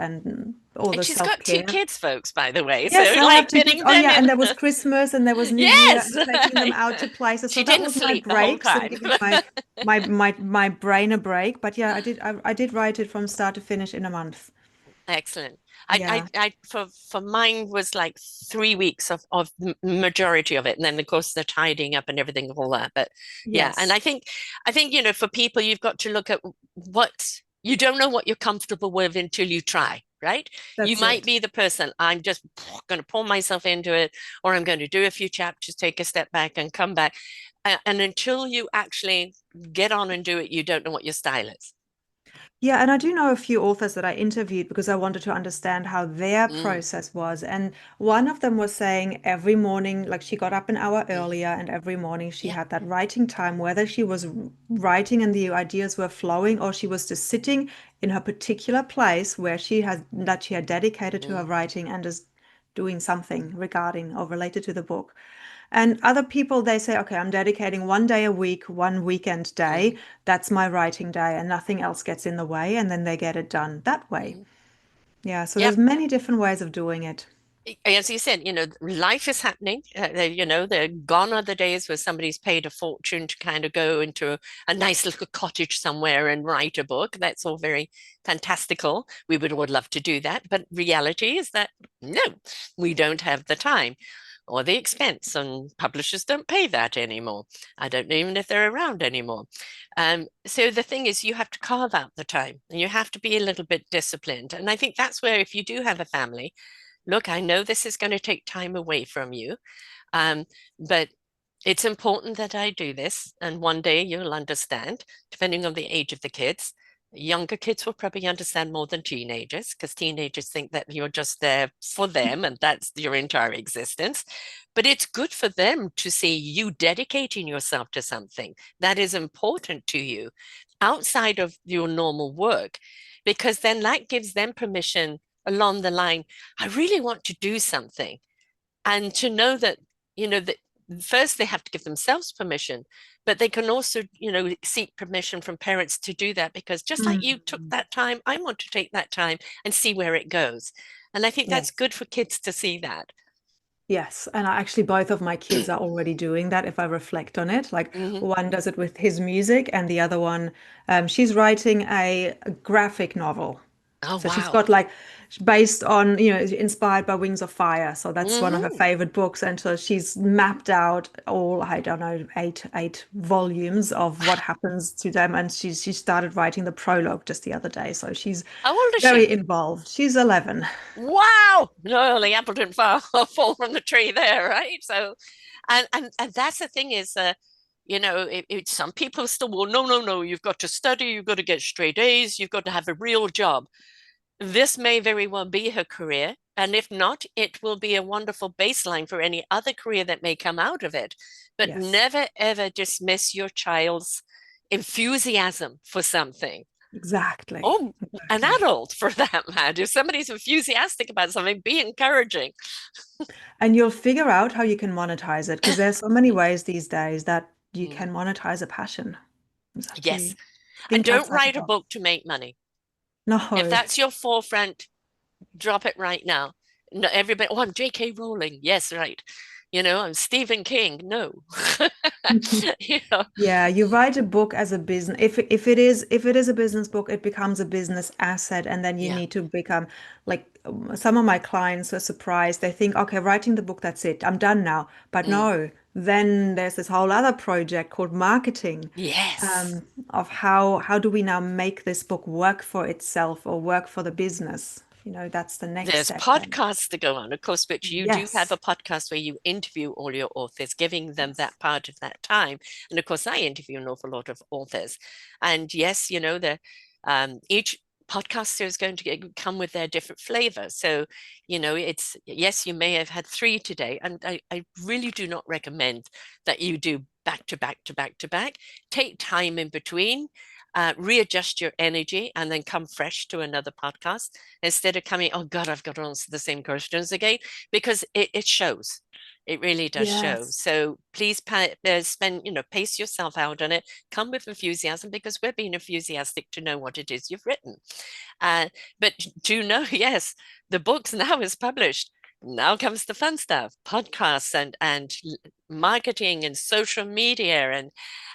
all And the she's got two self-care. kids, folks, by the way. So Yes, I have like 2 kids. fitting Oh them yeah, and in. there was Christmas and there was New Year Yes. and taking them out to places. So She that didn't was my sleep the whole breaks and time. giving my brain a break. But yeah, I did write it from start to finish in a month. Excellent. Yeah. For mine was like 3 weeks of majority of it, and then of course the tidying up and everything, all that. But yeah, and Yes, I think for people, you've got to look at what you don't know what you're comfortable with until you try, right? You that's might it. be the person, I'm just going to pull myself into it, or I'm going to do a few chapters, take a step back, and come back. And until you actually get on and do it, you don't know what your style is. Yeah, and I do know a few authors that I interviewed because I wanted to understand how their Mm, process was. And one of them was saying every morning, like she got up an hour mm. earlier, and every morning she Yeah. had that writing time, whether she was writing and the ideas were flowing or she was just sitting in her particular place where she had dedicated to her Mm, writing and just doing something regarding or related to the book. And other people, they say, okay, I'm dedicating one day a week, one weekend day. mm, That's my writing day, and nothing else gets in the way. And then they get it done that way. mm. Yeah. So Yep. there's many different ways of doing it. As you said, life is happening. They're gone are the days where somebody's paid a fortune to kind of go into a nice little cottage somewhere and write a book. That's all very fantastical. We would all love to do that. But reality is that no, we don't have the time or the expense, and publishers don't pay that anymore. I don't know even if they're around anymore. So the thing is, you have to carve out the time and you have to be a little bit disciplined. And I think that's where, if you do have a family, look, I know this is going to take time away from you, um, but it's important that I do this. And one day you'll understand, depending on the age of the kids. Younger kids will probably understand more than teenagers, because teenagers think that you're just there for them and that's your entire existence. But it's good for them to see you dedicating yourself to something that is important to you outside of your normal work, because then that gives them permission along the line. I really want to do something. And to know that, that first they have to give themselves permission, but they can also, seek permission from parents to do that, because just like you took Mm. that time, I want to take that time and see where it goes. And I think that's Yes. good for kids to see that. Yes. And actually, both of my kids are already doing that if I reflect on it. Like Hmm. one does it with his music, and the other one, she's writing a graphic novel. Oh, So she's wow. got like based on, inspired by Wings of Fire. So that's one of her Hmm. favorite books. And so she's mapped out all, I don't know, eight volumes of what happens to them. And she started writing the prologue just the other day. So she's How old is very she? involved. She's 11. Wow. No, the apple didn't fall from the tree there, right? So, and that's the thing is, some people still will, no, no, no, you've got to study, you've got to get straight A's, you've got to have a real job. This may very well be her career. And if not, it will be a wonderful baseline for any other career that may come out of it. But Yes, never, ever dismiss your child's enthusiasm for something. exactly. Or an Exactly. adult for that matter. If somebody's enthusiastic about something, be encouraging. And you'll figure out how you can monetize it because there's so many ways these days that you Mm. can monetize a passion. You just have Yes. to And think don't outside the write a box. book to make money. If No. that's your forefront, drop it right now. No, everybody, oh, I'm J.K. Rowling. Yes, right. I'm Stephen King. No. you know, Yeah, you write a book as a business. If it is a business book, it becomes a business asset, and then you yeah. need to become like some of my clients are surprised. They think, okay, writing the book, that's it. I'm done now. But Mm. no, then there's this whole other project called marketing, Yes. of how do we now make this book work for itself or work for the business? That's the next There's step then. podcasts to go on, of course, but you do have a Yes. podcast where you interview all your authors, giving them Yes. that part of that time. And of course, I interview an awful lot of authors. And yes, the each podcaster is going to come with their different flavor. So, it's yes, you may have had three today, and I really do not recommend that you do back to back to back to back. Take time in between. Readjust your energy and then come fresh to another podcast instead of coming, oh God, I've got to answer the same questions again, because it shows. It really does show. Yes. So please spend, pace yourself out on it. Come with enthusiasm because we're being enthusiastic to know what it is you've written. Uh, but do know, yes, the books now is published. Now comes the fun stuff, podcasts and marketing and social media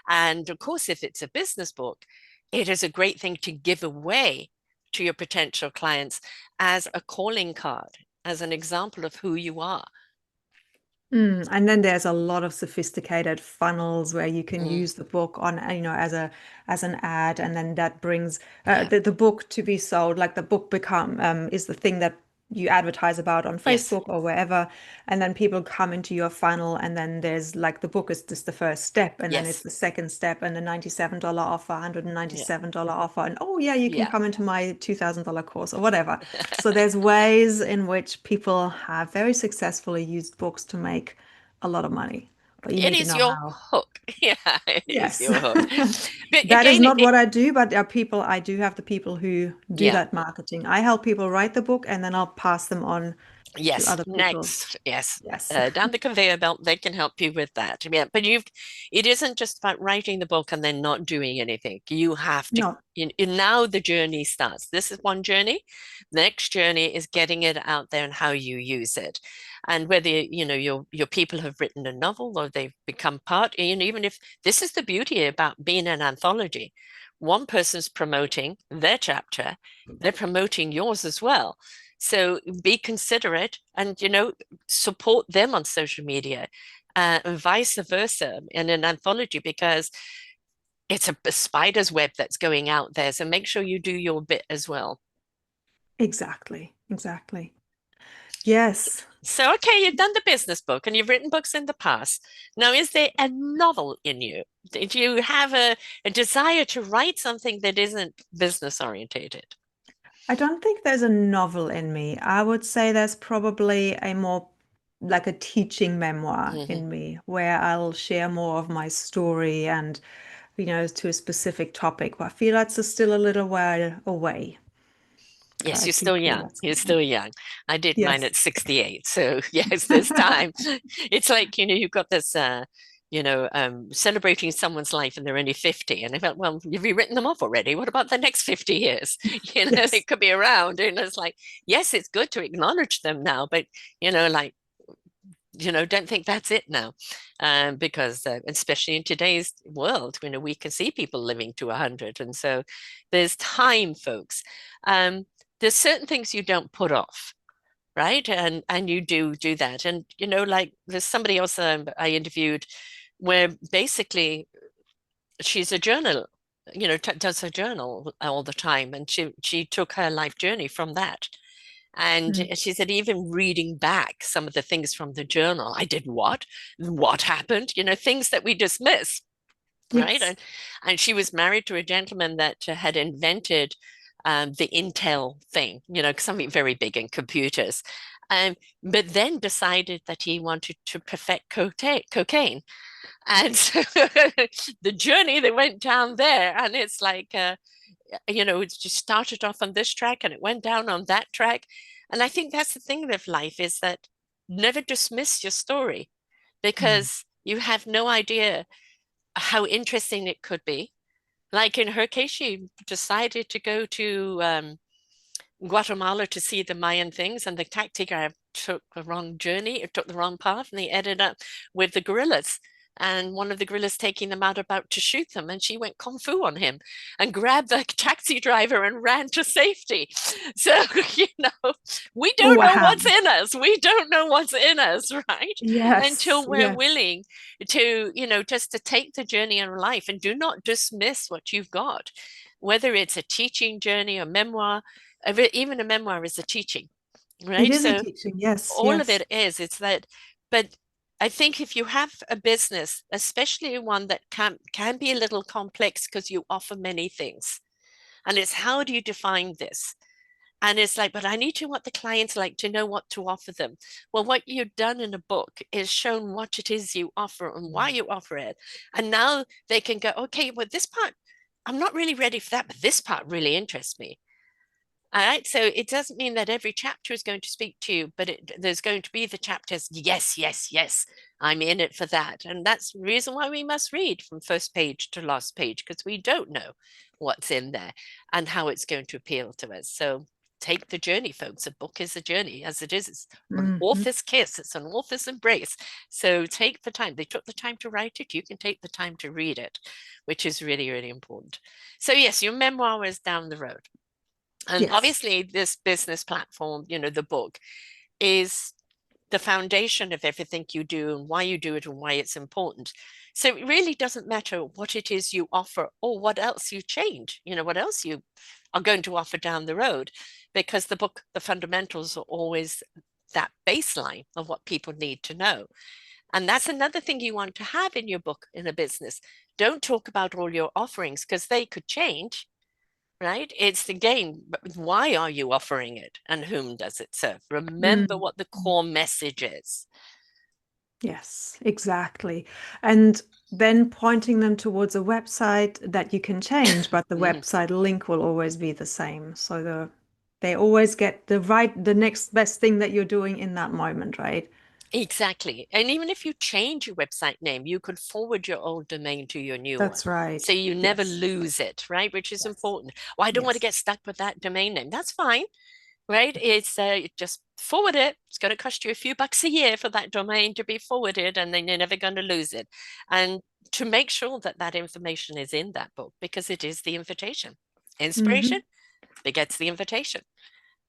and of course, if it's a business book, it is a great thing to give away to your potential clients as a calling card, as an example of who you are. And then there's a lot of sophisticated funnels where you can Mm, use the book on, as an ad, and then that brings yeah. the book to be sold. Like the book become is the thing that you advertise about on Yes. Facebook or wherever, and then people come into your funnel, and then there's like the book is just the first step, and then it's Yes. the second step, and the $97 offer, Yeah. $197 offer, and oh yeah, you can Yeah. come into my $2,000 course or whatever. So there's ways in which people have very successfully used books to make a lot of money, but you It need to is know your how. hook. Yeah, it is Yes. your hook. But That is again, not what I do, but there are people, I do have the people who do yeah. that marketing. I help people write the book and then I'll pass them on to Yes, other people. next. Yes. Yes. Down the conveyor belt, they can help you with that. Yeah, but it isn't just about writing the book and then not doing anything. You have to, No, now the journey starts. This is one journey. The next journey is getting it out there and how you use it. And whether, your people have written a novel or they've become part, even if this is the beauty about being an anthology, one person's promoting their chapter, they're promoting yours as well. So be considerate and, support them on social media, and vice versa in an anthology because it's a spider's web that's going out there. So make sure you do your bit as well. exactly. Exactly. Yes. So, okay, you've done the business book and you've written books in the past. Now, is there a novel in you? Do you have a desire to write something that isn't business orientated? I don't think there's a novel in me. I would say there's probably a more like a teaching memoir Hmm. in me where I'll share more of my story and, to a specific topic. But I feel that's still a little while away. But Yes, I you're do still feel young. that's You're coming. still young. I did mine Yes. at 68. So yes, there's time. It's like, you've got this celebrating someone's life and they're only 50. And I felt, well, have you written them off already? What about the next 50 years? They Yes. could be around. And it's like, yes, it's good to acknowledge them now, but like, don't think that's it now. Because especially in today's world, we can see people living to 100. And so there's time, folks. Um, there's certain things you don't put off, right? And you do that. And like there's somebody else I interviewed where basically she's a journal, does her journal all the time, and she took her life journey from that. And Mm. she said, even reading back some of the things from the journal, I did what? What happened? Things that we dismiss, right? Yes. And she was married to a gentleman that had invented the Intel thing, something very big in computers. But then decided that he wanted to perfect cocaine. And so the journey that went down there, and it's like, it just started off on this track and it went down on that track. And I think that's the thing with life is that never dismiss your story Mm. because you have no idea how interesting it could be. Like in her case, she decided to go to Guatemala to see the Mayan things, and the taxi guy took the wrong journey, it took the wrong path, and he ended up with the gorillas. And one of the gorillas taking them out, about to shoot them, and she went kung fu on him and grabbed the taxi driver and ran to safety. So, we don't know Wow. what's in us. We don't know what's in us, right? Yes. Until we're Yes. willing to, just to take the journey in life and do not dismiss what you've got, whether it's a teaching journey, a memoir, even a memoir is a teaching, It right? is a So teaching. Yes. all of Yes. it is, it's that, but I think if you have a business, especially one that can be a little complex because you offer many things, and it's how do you define this? And it's like, but I need to want the clients like to know what to offer them. Well, what you've done in a book is shown what it is you offer and why you offer it. And now they can go, okay, well, this part, I'm not really ready for that, but this part really interests me. All right. So it doesn't mean that every chapter is going to speak to you, but there's going to be the chapters. Yes, yes, yes. I'm in it for that. And that's the reason why we must read from first page to last page, because we don't know what's in there and how it's going to appeal to us. So take the journey, folks. A book is a journey, as it is. It's an Mhm. author's kiss, it's an author's embrace. So take the time. They took the time to write it. You can take the time to read it, which is really, really important. So, yes, your memoir is down the road. And Yes. obviously, this business platform, the book, is the foundation of everything you do and why you do it and why it's important. So it really doesn't matter what it is you offer or what else you change, what else you are going to offer down the road, because the book, the fundamentals are always that baseline of what people need to know. And that's another thing you want to have in your book in a business. Don't talk about all your offerings because they could change, right? It's the game. But why are you offering it and whom does it serve? Remember Mm. what the core message is. Yes, exactly. And then pointing them towards a website that you can change, but the Mhm. website link will always be the same. So they always get the next best thing that you're doing in that moment, right? Exactly. And even if you change your website name, you could forward your old domain to your new one. That's right. So you never Yes. lose it, right? Which is Yes. important. Well, I don't want to Yes. get stuck with that domain name. That's fine, right? It's just forward it. It's going to cost you a few bucks a year for that domain to be forwarded, and then you're never going to lose it. And to make sure that that information is in that book, because it is the invitation. Inspiration Hmm. begets the invitation,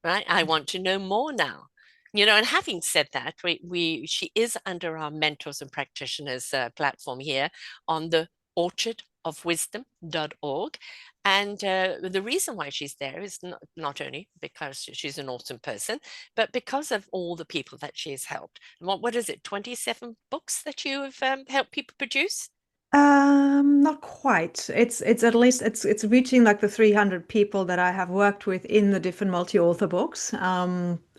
right? I want to know more now. And having said that, she is under our mentors and practitioners platform here on the orchardofwisdom.org. And the reason why she's there is not only because she's an awesome person, but because of all the people that she has helped. What is it, 27 books that you've helped people produce? Not quite. It's at least it's reaching like the 300 people that I have worked with in the different multi-author books.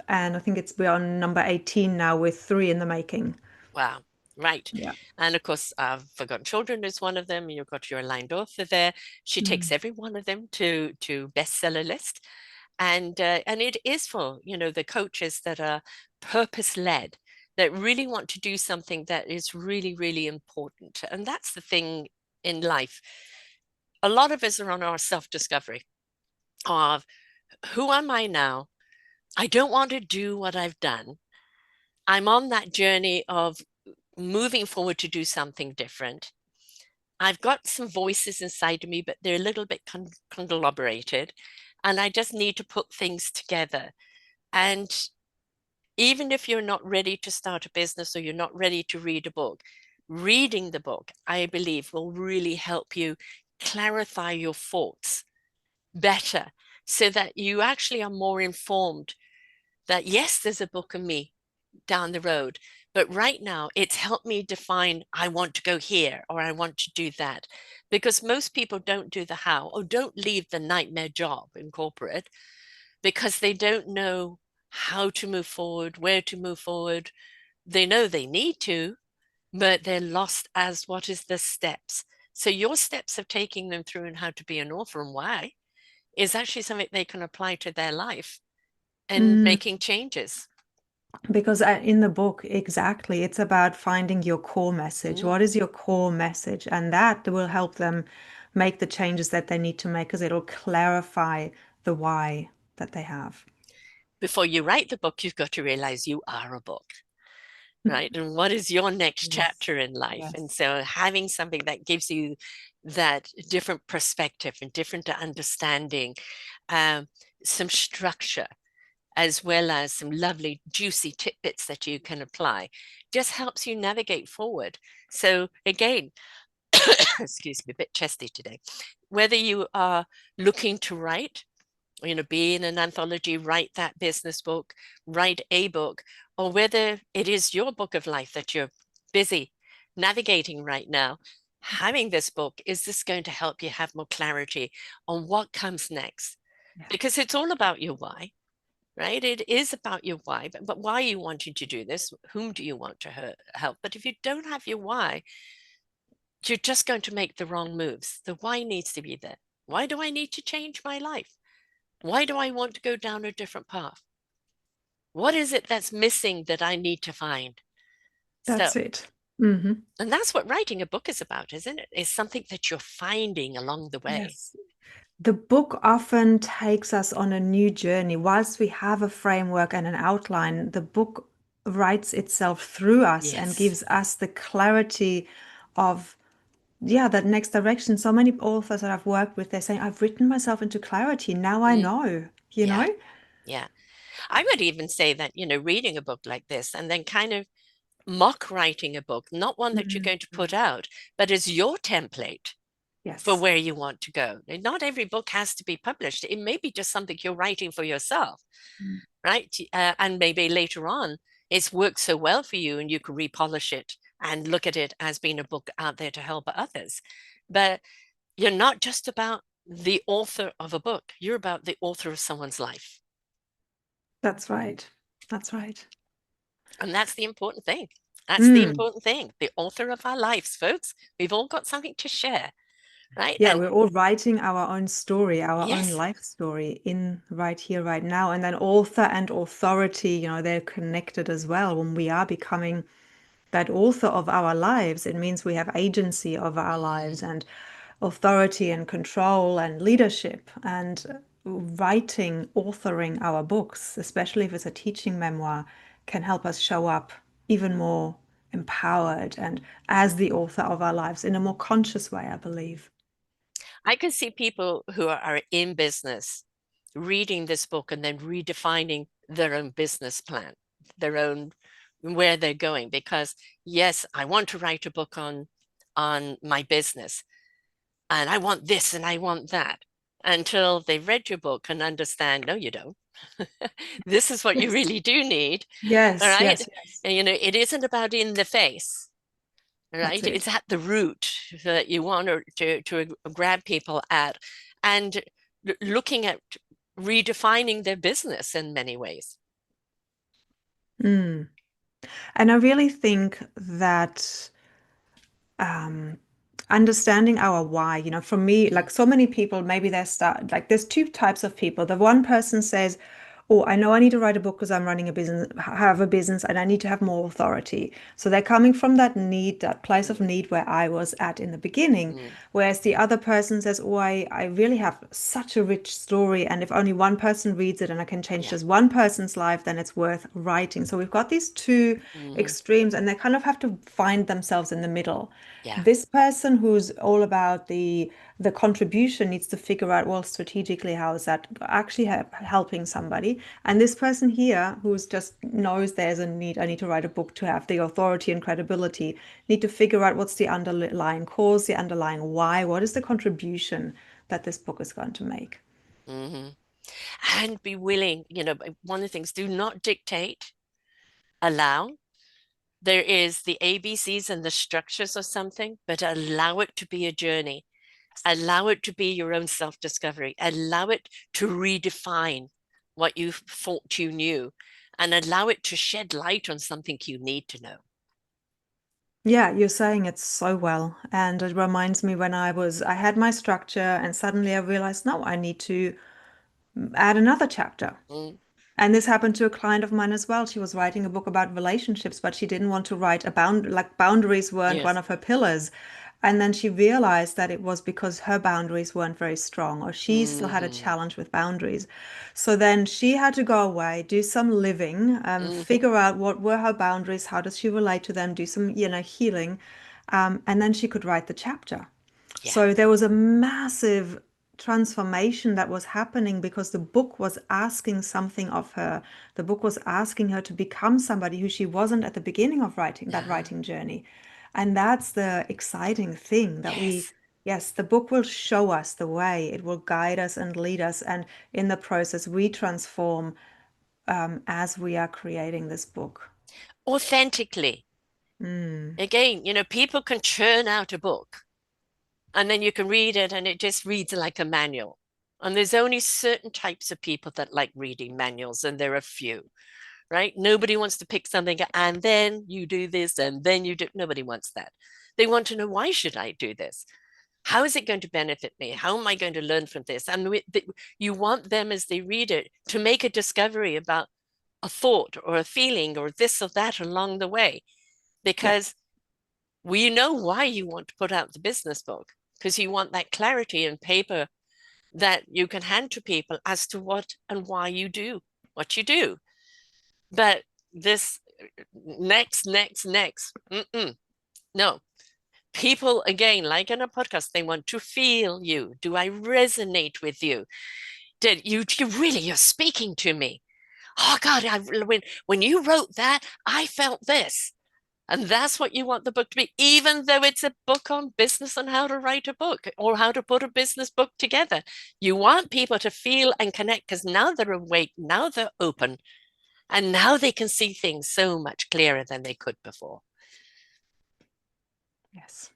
And I think it's beyond number 18 now with three in the making. Wow. Right. Yeah. And of course, Forgotten Children is one of them. You've got your aligned author there. She takes Mm. every one of them to bestseller list. And it is for, the coaches that are purpose led, that really want to do something that is really, really important. And that's the thing in life. A lot of us are on our self-discovery of who am I now? I don't want to do what I've done. I'm on that journey of moving forward to do something different. I've got some voices inside of me, but they're a little bit conglomerated. and I just need to put things together. And even if you're not ready to start a business or you're not ready to read a book, reading the book, I believe, will really help you clarify your thoughts better so that you actually are more informed that, yes, there's a book of me down the road, but right now it's helped me define I want to go here or I want to do that. Because most people don't do the how or don't leave the nightmare job in corporate because they don't know how to move forward, where to move forward. They know they need to, but they're lost as what is the steps. So your steps of taking them through and how to be an author and why is actually something they can apply to their life and Mm, making changes. because in the book, exactly, it's about finding your core message. Mm. What is your core message? And that will help them make the changes that they need to make because it'll clarify the why that they have. Before you write the book, you've got to realize you are a book, right? And what is your next Yes. chapter in life? And Yes. so having something that gives you that different perspective and different understanding, um, some structure, as well as some lovely juicy tidbits that you can apply, just helps you navigate forward. So again, excuse me, a bit chesty today. Whether you are looking to write, be in an anthology, write that business book, write a book, or whether it is your book of life that you're busy navigating right now, having this book, is this going to help you have more clarity on what comes next? Yeah. Because it's all about your why, right? It is about your why, but why are you wanting to do this? Whom do you want to help? But if you don't have your why, you're just going to make the wrong moves. The why needs to be there. Why do I need to change my life? Why do I want to go down a different path? What is it that's missing that I need to find? So, That's it. Hmm. and that's what writing a book is about, isn't it? It's something that you're finding along the way. Yes. The book often takes us on a new journey. Whilst we have a framework and an outline, the book writes itself through us and Yes. gives us the clarity of, yeah, that next direction. So many authors that I've worked with, they're saying, I've written myself into clarity. Now I Mm, know, you yeah. know? Yeah. I would even say that, reading a book like this and then kind of mock writing a book, not one that you're Mhm. going to put out, but as your template for Yes. where you want to go. And not every book has to be published. It may be just something you're writing for yourself, Mm. right? And maybe later on it's worked so well for you and you can repolish it and look at it as being a book out there to help others. But you're not just about the author of a book, you're about the author of someone's life. That's right. That's right. And that's the important thing. That's the Mm. important thing. The author of our lives, folks. We've all got something to share, right? Yeah, And we're all writing our own story, our own yes, life story in right here, right now. And then author and authority, they're connected as well. When we are becoming that author of our lives, it means we have agency of our lives mm, and authority and control and leadership. And writing, authoring our books, especially if it's a teaching memoir, can help us show up even more empowered and as the author of our lives in a more conscious way, I believe. I can see people who are in business reading this book and then redefining their own business plan, their own where they're going. Because yes, I want to write a book on my business, and I want this and I want that. Until they've read your book and understand, no, you don't. This is what you Yes. really do need. All Yes, right. yes, yes. And, it isn't about in the face, That's right? it. It's at the root that you want to grab people at and looking at redefining their business in many ways. Mm. And I really think that um, understanding our why, for me, Mm, like so many people, maybe they start like there's two types of people. The one person says, oh, I know I need to write a book because I'm running a business, have a business, and I need to have more authority. So they're coming from that need, that place of mm, need where I was at in the beginning. mm. Whereas the other person says, oh, I really have such a rich story. And if only one person reads it and I can change Yeah. just one person's life, then it's worth writing. So we've got these two Hmm. extremes and they kind of have to find themselves in the middle. Yeah. This person who's all about the the contribution needs to figure out, well, strategically, how is that actually helping somebody? And this person here, who's just knows there's a need, I need to write a book to have the authority and credibility, need to figure out what's the underlying cause, the underlying why, what is the contribution that this book is going to make. Hmm. And be willing, one of the things, do not dictate, allow. There is the ABCs and the structures of something, but allow it to be a journey. Allow it to be your own self-discovery. Allow it to redefine what you thought you knew, and allow it to shed light on something you need to know. Yeah, you're saying it so well. And it reminds me when I had my structure and suddenly I realized, no, I need to add another chapter. Mm, And this happened to a client of mine as well. She was writing a book about relationships, but she didn't want to write like boundaries weren't one yes. of her pillars. And then she realized that it was because her boundaries weren't very strong, or she still had a Hmm. challenge with boundaries. So then she had to go away, do some living, Hmm. figure out what were her boundaries, how does she relate to them, do some, healing, and then she could write the chapter. Yeah. So there was a massive transformation that was happening because the book was asking something of her. The book was asking her to become somebody who she wasn't at the beginning of writing that Uh-huh. writing journey. And that's the exciting thing that Yes. yes, the book will show us the way. It will guide us and lead us. And in the process, we transform as we are creating this book. Authentically. Mm, Again, people can churn out a book and then you can read it and it just reads like a manual. And there's only certain types of people that like reading manuals, and there are few, right? Nobody wants to pick something and then you do this and then you do. Nobody wants that. They want to know, why should I do this? How is it going to benefit me? How am I going to learn from this? And you want them, as they read it, to make a discovery about a thought or a feeling or this or that along the way, yeah, because we know why you want to put out the business book, because you want that clarity in paper that you can hand to people as to what and why you do what you do. But this next, no. People, again, like in a podcast, they want to feel you. Do I resonate with you? Did you really, you're speaking to me? Oh God, when you wrote that, I felt this. And that's what you want the book to be, even though it's a book on business and how to write a book or how to put a business book together. You want people to feel and connect, because now they're awake, now they're open, and now they can see things so much clearer than they could before. yes.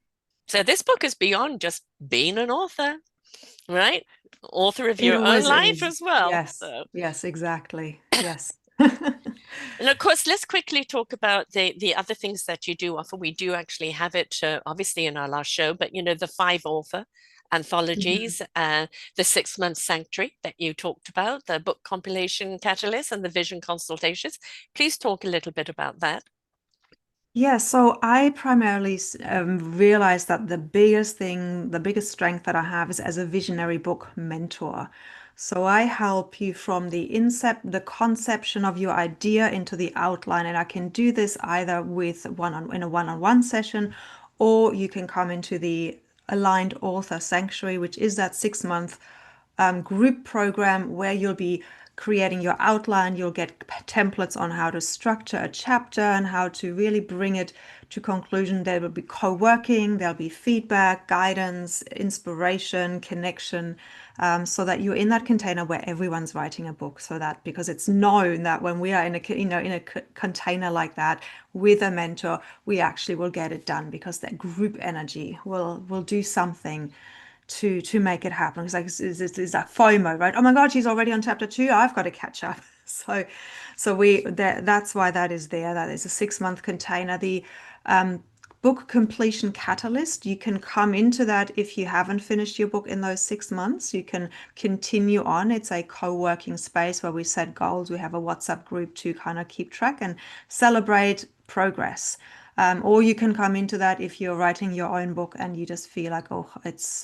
So this book is beyond just being an author, right? Author of It your own always life is. as well. Yes, So, yes, exactly. Yes. and of course, let's quickly talk about the other things that you do offer. We do actually have it, obviously, in our last show, but the 5 author Mhm. anthologies, the 6 month sanctuary that you talked about, the book compilation catalyst, and the vision consultations. Please talk a little bit about that. Yeah, so I primarily realized that the biggest thing, the biggest strength that I have is as a visionary book mentor. So I help you from the conception of your idea into the outline, and I can do this either with in a one-on-one session, or you can come into the aligned author sanctuary, which is that 6 month group program where you'll be creating your outline. You'll get templates on how to structure a chapter and how to really bring it to conclusion. There will be co-working, there'll be feedback, guidance, inspiration, connection, so that you're in that container where everyone's writing a book. So that because it's known that when we are in a container like that with a mentor, we actually will get it done because that group energy will do something to make it happen. It's like is that FOMO, right? Oh my God, she's already on chapter 2. I've got to catch up. That's why that is there. That is a 6 month container. The book completion catalyst. You can come into that if you haven't finished your book in those 6 months. You can continue on. It's a co-working space where we set goals. We have a WhatsApp group to kind of keep track and celebrate progress. Or you can come into that if you're writing your own book and you just feel like, oh,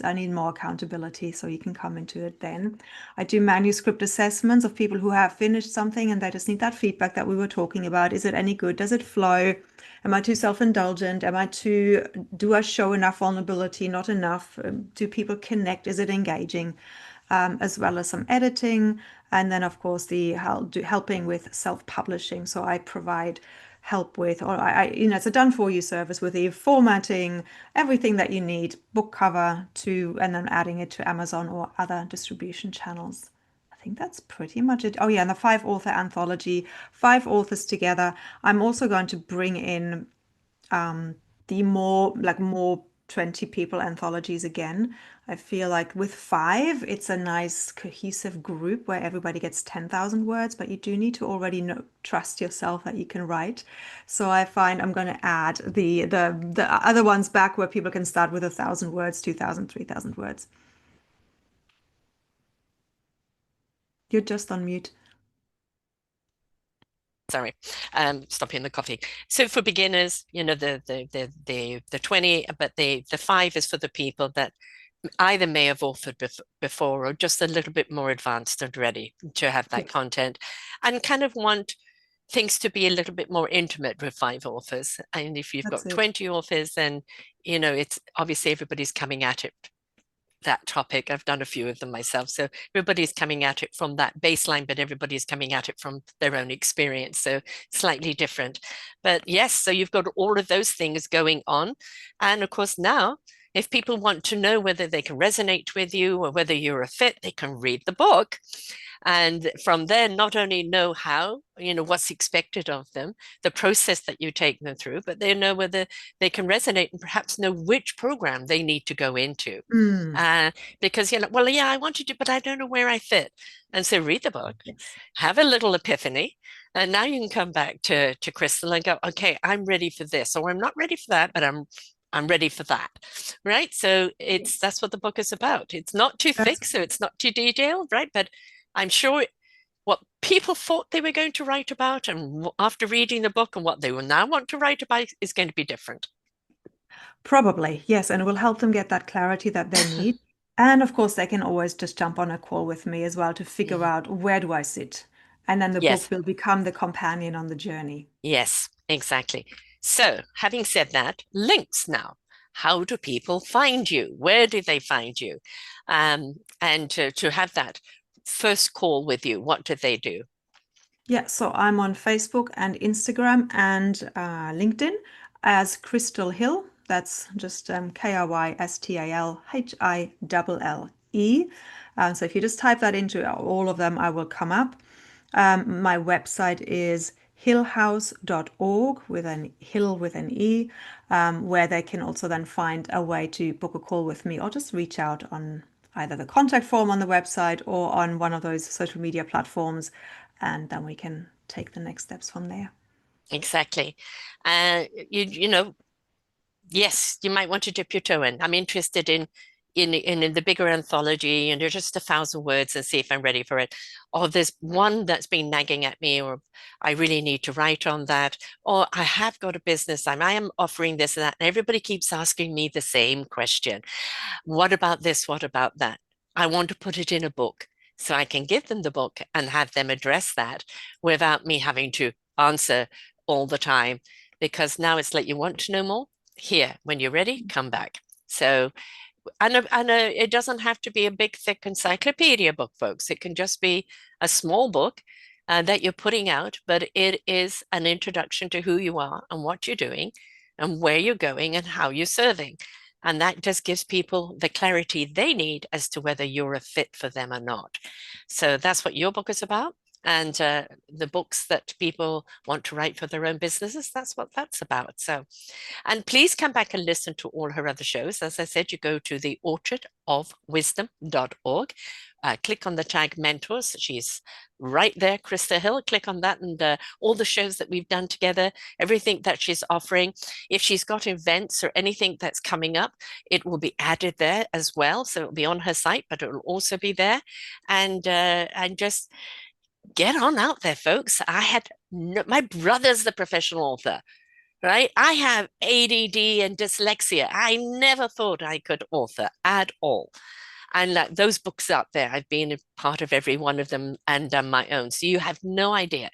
I need more accountability. So you can come into it then. I do manuscript assessments of people who have finished something and they just need that feedback that we were talking about. Is it any good? Does it flow? Am I too self-indulgent? Do I show enough vulnerability? Not enough? Do people connect? Is it engaging? As well as some editing. And then, of course, helping with self-publishing. So I provide help with, or it's a done for you service with the formatting, everything that you need, book cover to, and then adding it to Amazon or other distribution channels. I think that's pretty much it. Oh yeah, and the 5 author anthology, 5 authors together. I'm also going to bring in the more 20 people anthologies again. I feel like with 5, it's a nice cohesive group where everybody gets 10,000 words, but you do need to already trust yourself that you can write. So I find I'm going to add the other ones back where people can start with 1,000 words, 2,000, 3,000 words. You're just on mute. Sorry, stopping the coffee. So for beginners, the 20, but the 5 is for the people that either may have authored before or just a little bit more advanced and ready to have that Yes, content and kind of want things to be a little bit more intimate with 5 authors. And if you've that's got it. 20 authors, then, it's obviously everybody's coming at it that topic. I've done a few of them myself. So everybody's coming at it from that baseline, but everybody's coming at it from their own experience. So slightly different. But yes, so you've got all of those things going on. And of course, now, if people want to know whether they can resonate with you or whether you're a fit, they can read the book. And from there, not only know how, what's expected of them, the process that you take them through, but they know whether they can resonate and perhaps know which program they need to go into. Mm, Uh, because well, yeah, I want to do, but I don't know where I fit. And so read the book, yes. have a little epiphany, and now you can come back to Krystal and go, okay, I'm ready for this, or I'm not ready for that, but I'm ready for that. Right. So Yes. that's what the book is about. It's not too That's thick, so it's not too detailed, right? But I'm sure what people thought they were going to write about, and after reading the book and what they will now want to write about is going to be different. Probably, yes, and it will help them get that clarity that they need. And of course, they can always just jump on a call with me as well to figure Mhm. out where do I sit. And then the book Yes. will become the companion on the journey. Yes, exactly. So, having said that, links now. How do people find you? Where do they find you? And to have that first call with you, what do they do? Yeah, so I'm on Facebook and Instagram and LinkedIn as Krystal Hill. That's just Krystallle. So if you just type that into all of them, I will come up. My website is hillhouse.org with an hill with an E, where they can also then find a way to book a call with me or just reach out on either the contact form on the website or on one of those social media platforms, and then we can take the next steps from there. Exactly. Uh, you know, yes, you might want to dip your toe in. I'm interested in the bigger anthology, and there's just 1,000 words and see if I'm ready for it. Or there's one that's been nagging at me, or I really need to write on that. Or I have got a business. I am offering this and that. And everybody keeps asking me the same question. What about this? What about that? I want to put it in a book so I can give them the book and have them address that without me having to answer all the time. Because now it's like, you want to know more? Here, when you're ready, come back. So, and it doesn't have to be a big, thick encyclopedia book, folks. It can just be a small book that you're putting out, but it is an introduction to who you are and what you're doing and where you're going and how you're serving. And that just gives people the clarity they need as to whether you're a fit for them or not. So that's what your book is about. And the books that people want to write for their own businesses, that's what that's about. So, and please come back and listen to all her other shows. As I said, you go to the orchardofwisdom.org. Click on the tag mentors. She's right there, Krystal Hill. Click on that and all the shows that we've done together, everything that she's offering. If she's got events or anything that's coming up, it will be added there as well. So it'll be on her site, but it will also be there. And just get on out there, folks. My brother's the professional author. right? I have ADD and dyslexia. I never thought I could author at all. And those books out there, I've been a part of every one of them and done my own. So you have no idea,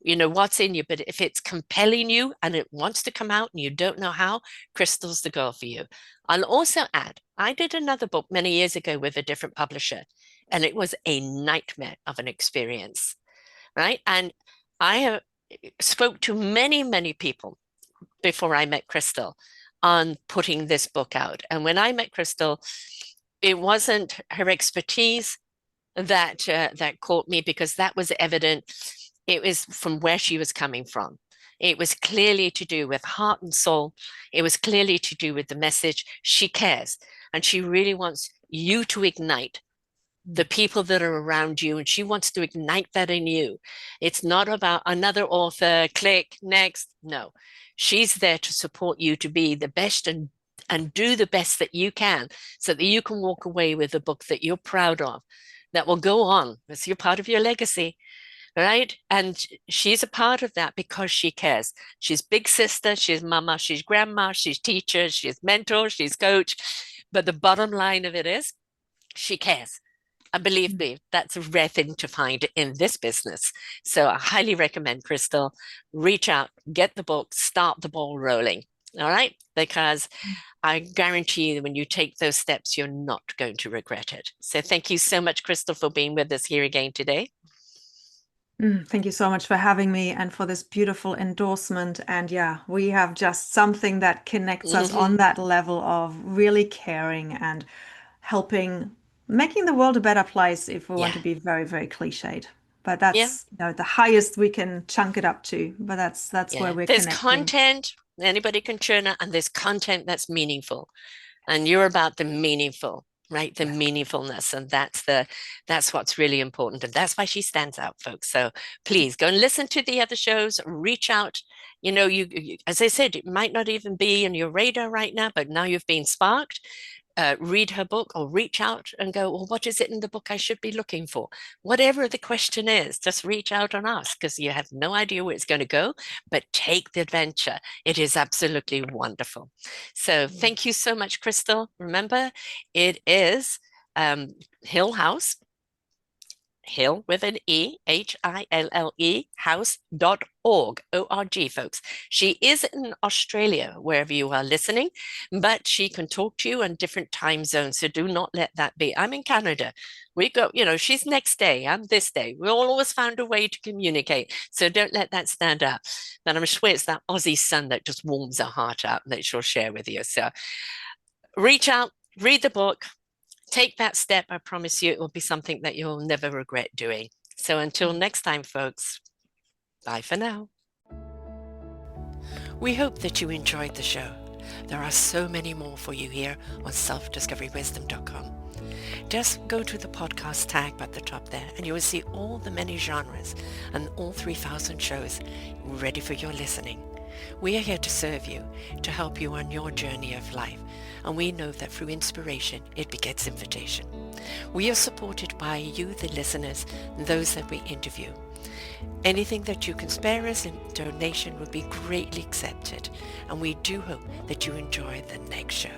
what's in you. But if it's compelling you and it wants to come out and you don't know how, Krystal's the girl for you. I'll also add, I did another book many years ago with a different publisher, and it was a nightmare of an experience, right? And I have spoke to many, many people before I met Krystal on putting this book out. And when I met Krystal, it wasn't her expertise that caught me, because that was evident. It was from where she was coming from. It was clearly to do with heart and soul. It was clearly to do with the message. She cares, and she really wants you to ignite the people that are around you, and she wants to ignite that in you. It's not about another author, click, next. No, she's there to support you to be the best and do the best that you can, so that you can walk away with a book that you're proud of, that will go on. It's your part of your legacy, right? And she's a part of that because she cares. She's big sister, she's mama, she's grandma, she's teacher, she's mentor, she's coach. But the bottom line of it is she cares. And believe me, that's a rare thing to find in this business. So I highly recommend, Krystal, reach out, get the book, start the ball rolling. All right? Because I guarantee you, when you take those steps, you're not going to regret it. So thank you so much, Krystal, for being with us here again today. Thank you so much for having me and for this beautiful endorsement. And yeah, we have just something that connects us on that level of really caring and helping, making the world a better place, if we want to Yeah. be very, very cliched. But Yeah. that's, the highest we can chunk it up to. But that's where Yeah. we're There's connecting. content, anybody can churn it, and there's content that's meaningful. And you're about the meaningful, right? The Yeah. meaningfulness. And that's what's really important. And that's why she stands out, folks. So please go and listen to the other shows, reach out. As I said, it might not even be on your radar right now, but now you've been sparked. Read her book or reach out and go, well, what is it in the book I should be looking for? Whatever the question is, just reach out and ask, because you have no idea where it's going to go, but take the adventure. It is absolutely wonderful. So thank you so much, Krystal. Remember, it is Hill House, Hill with an E, Hille, house.org, O-R-G, folks. She is in Australia, wherever you are listening, but she can talk to you in different time zones. So do not let that be. I'm in Canada. We go, she's next day, I'm this day. We all always found a way to communicate. So don't let that stand up. But I'm sure it's that Aussie sun that just warms her heart up that she'll share with you. So reach out, read the book, take that step. I promise you it will be something that you'll never regret doing. So until next time, folks, bye for now. We hope that you enjoyed the show. There are so many more for you here on selfdiscoverywisdom.com. Just go to the podcast tag at the top there and you will see all the many genres and all 3,000 shows ready for your listening. We are here to serve you, to help you on your journey of life, and we know that through inspiration, it begets invitation. We are supported by you, the listeners, and those that we interview. Anything that you can spare us in donation would be greatly accepted, and we do hope that you enjoy the next show.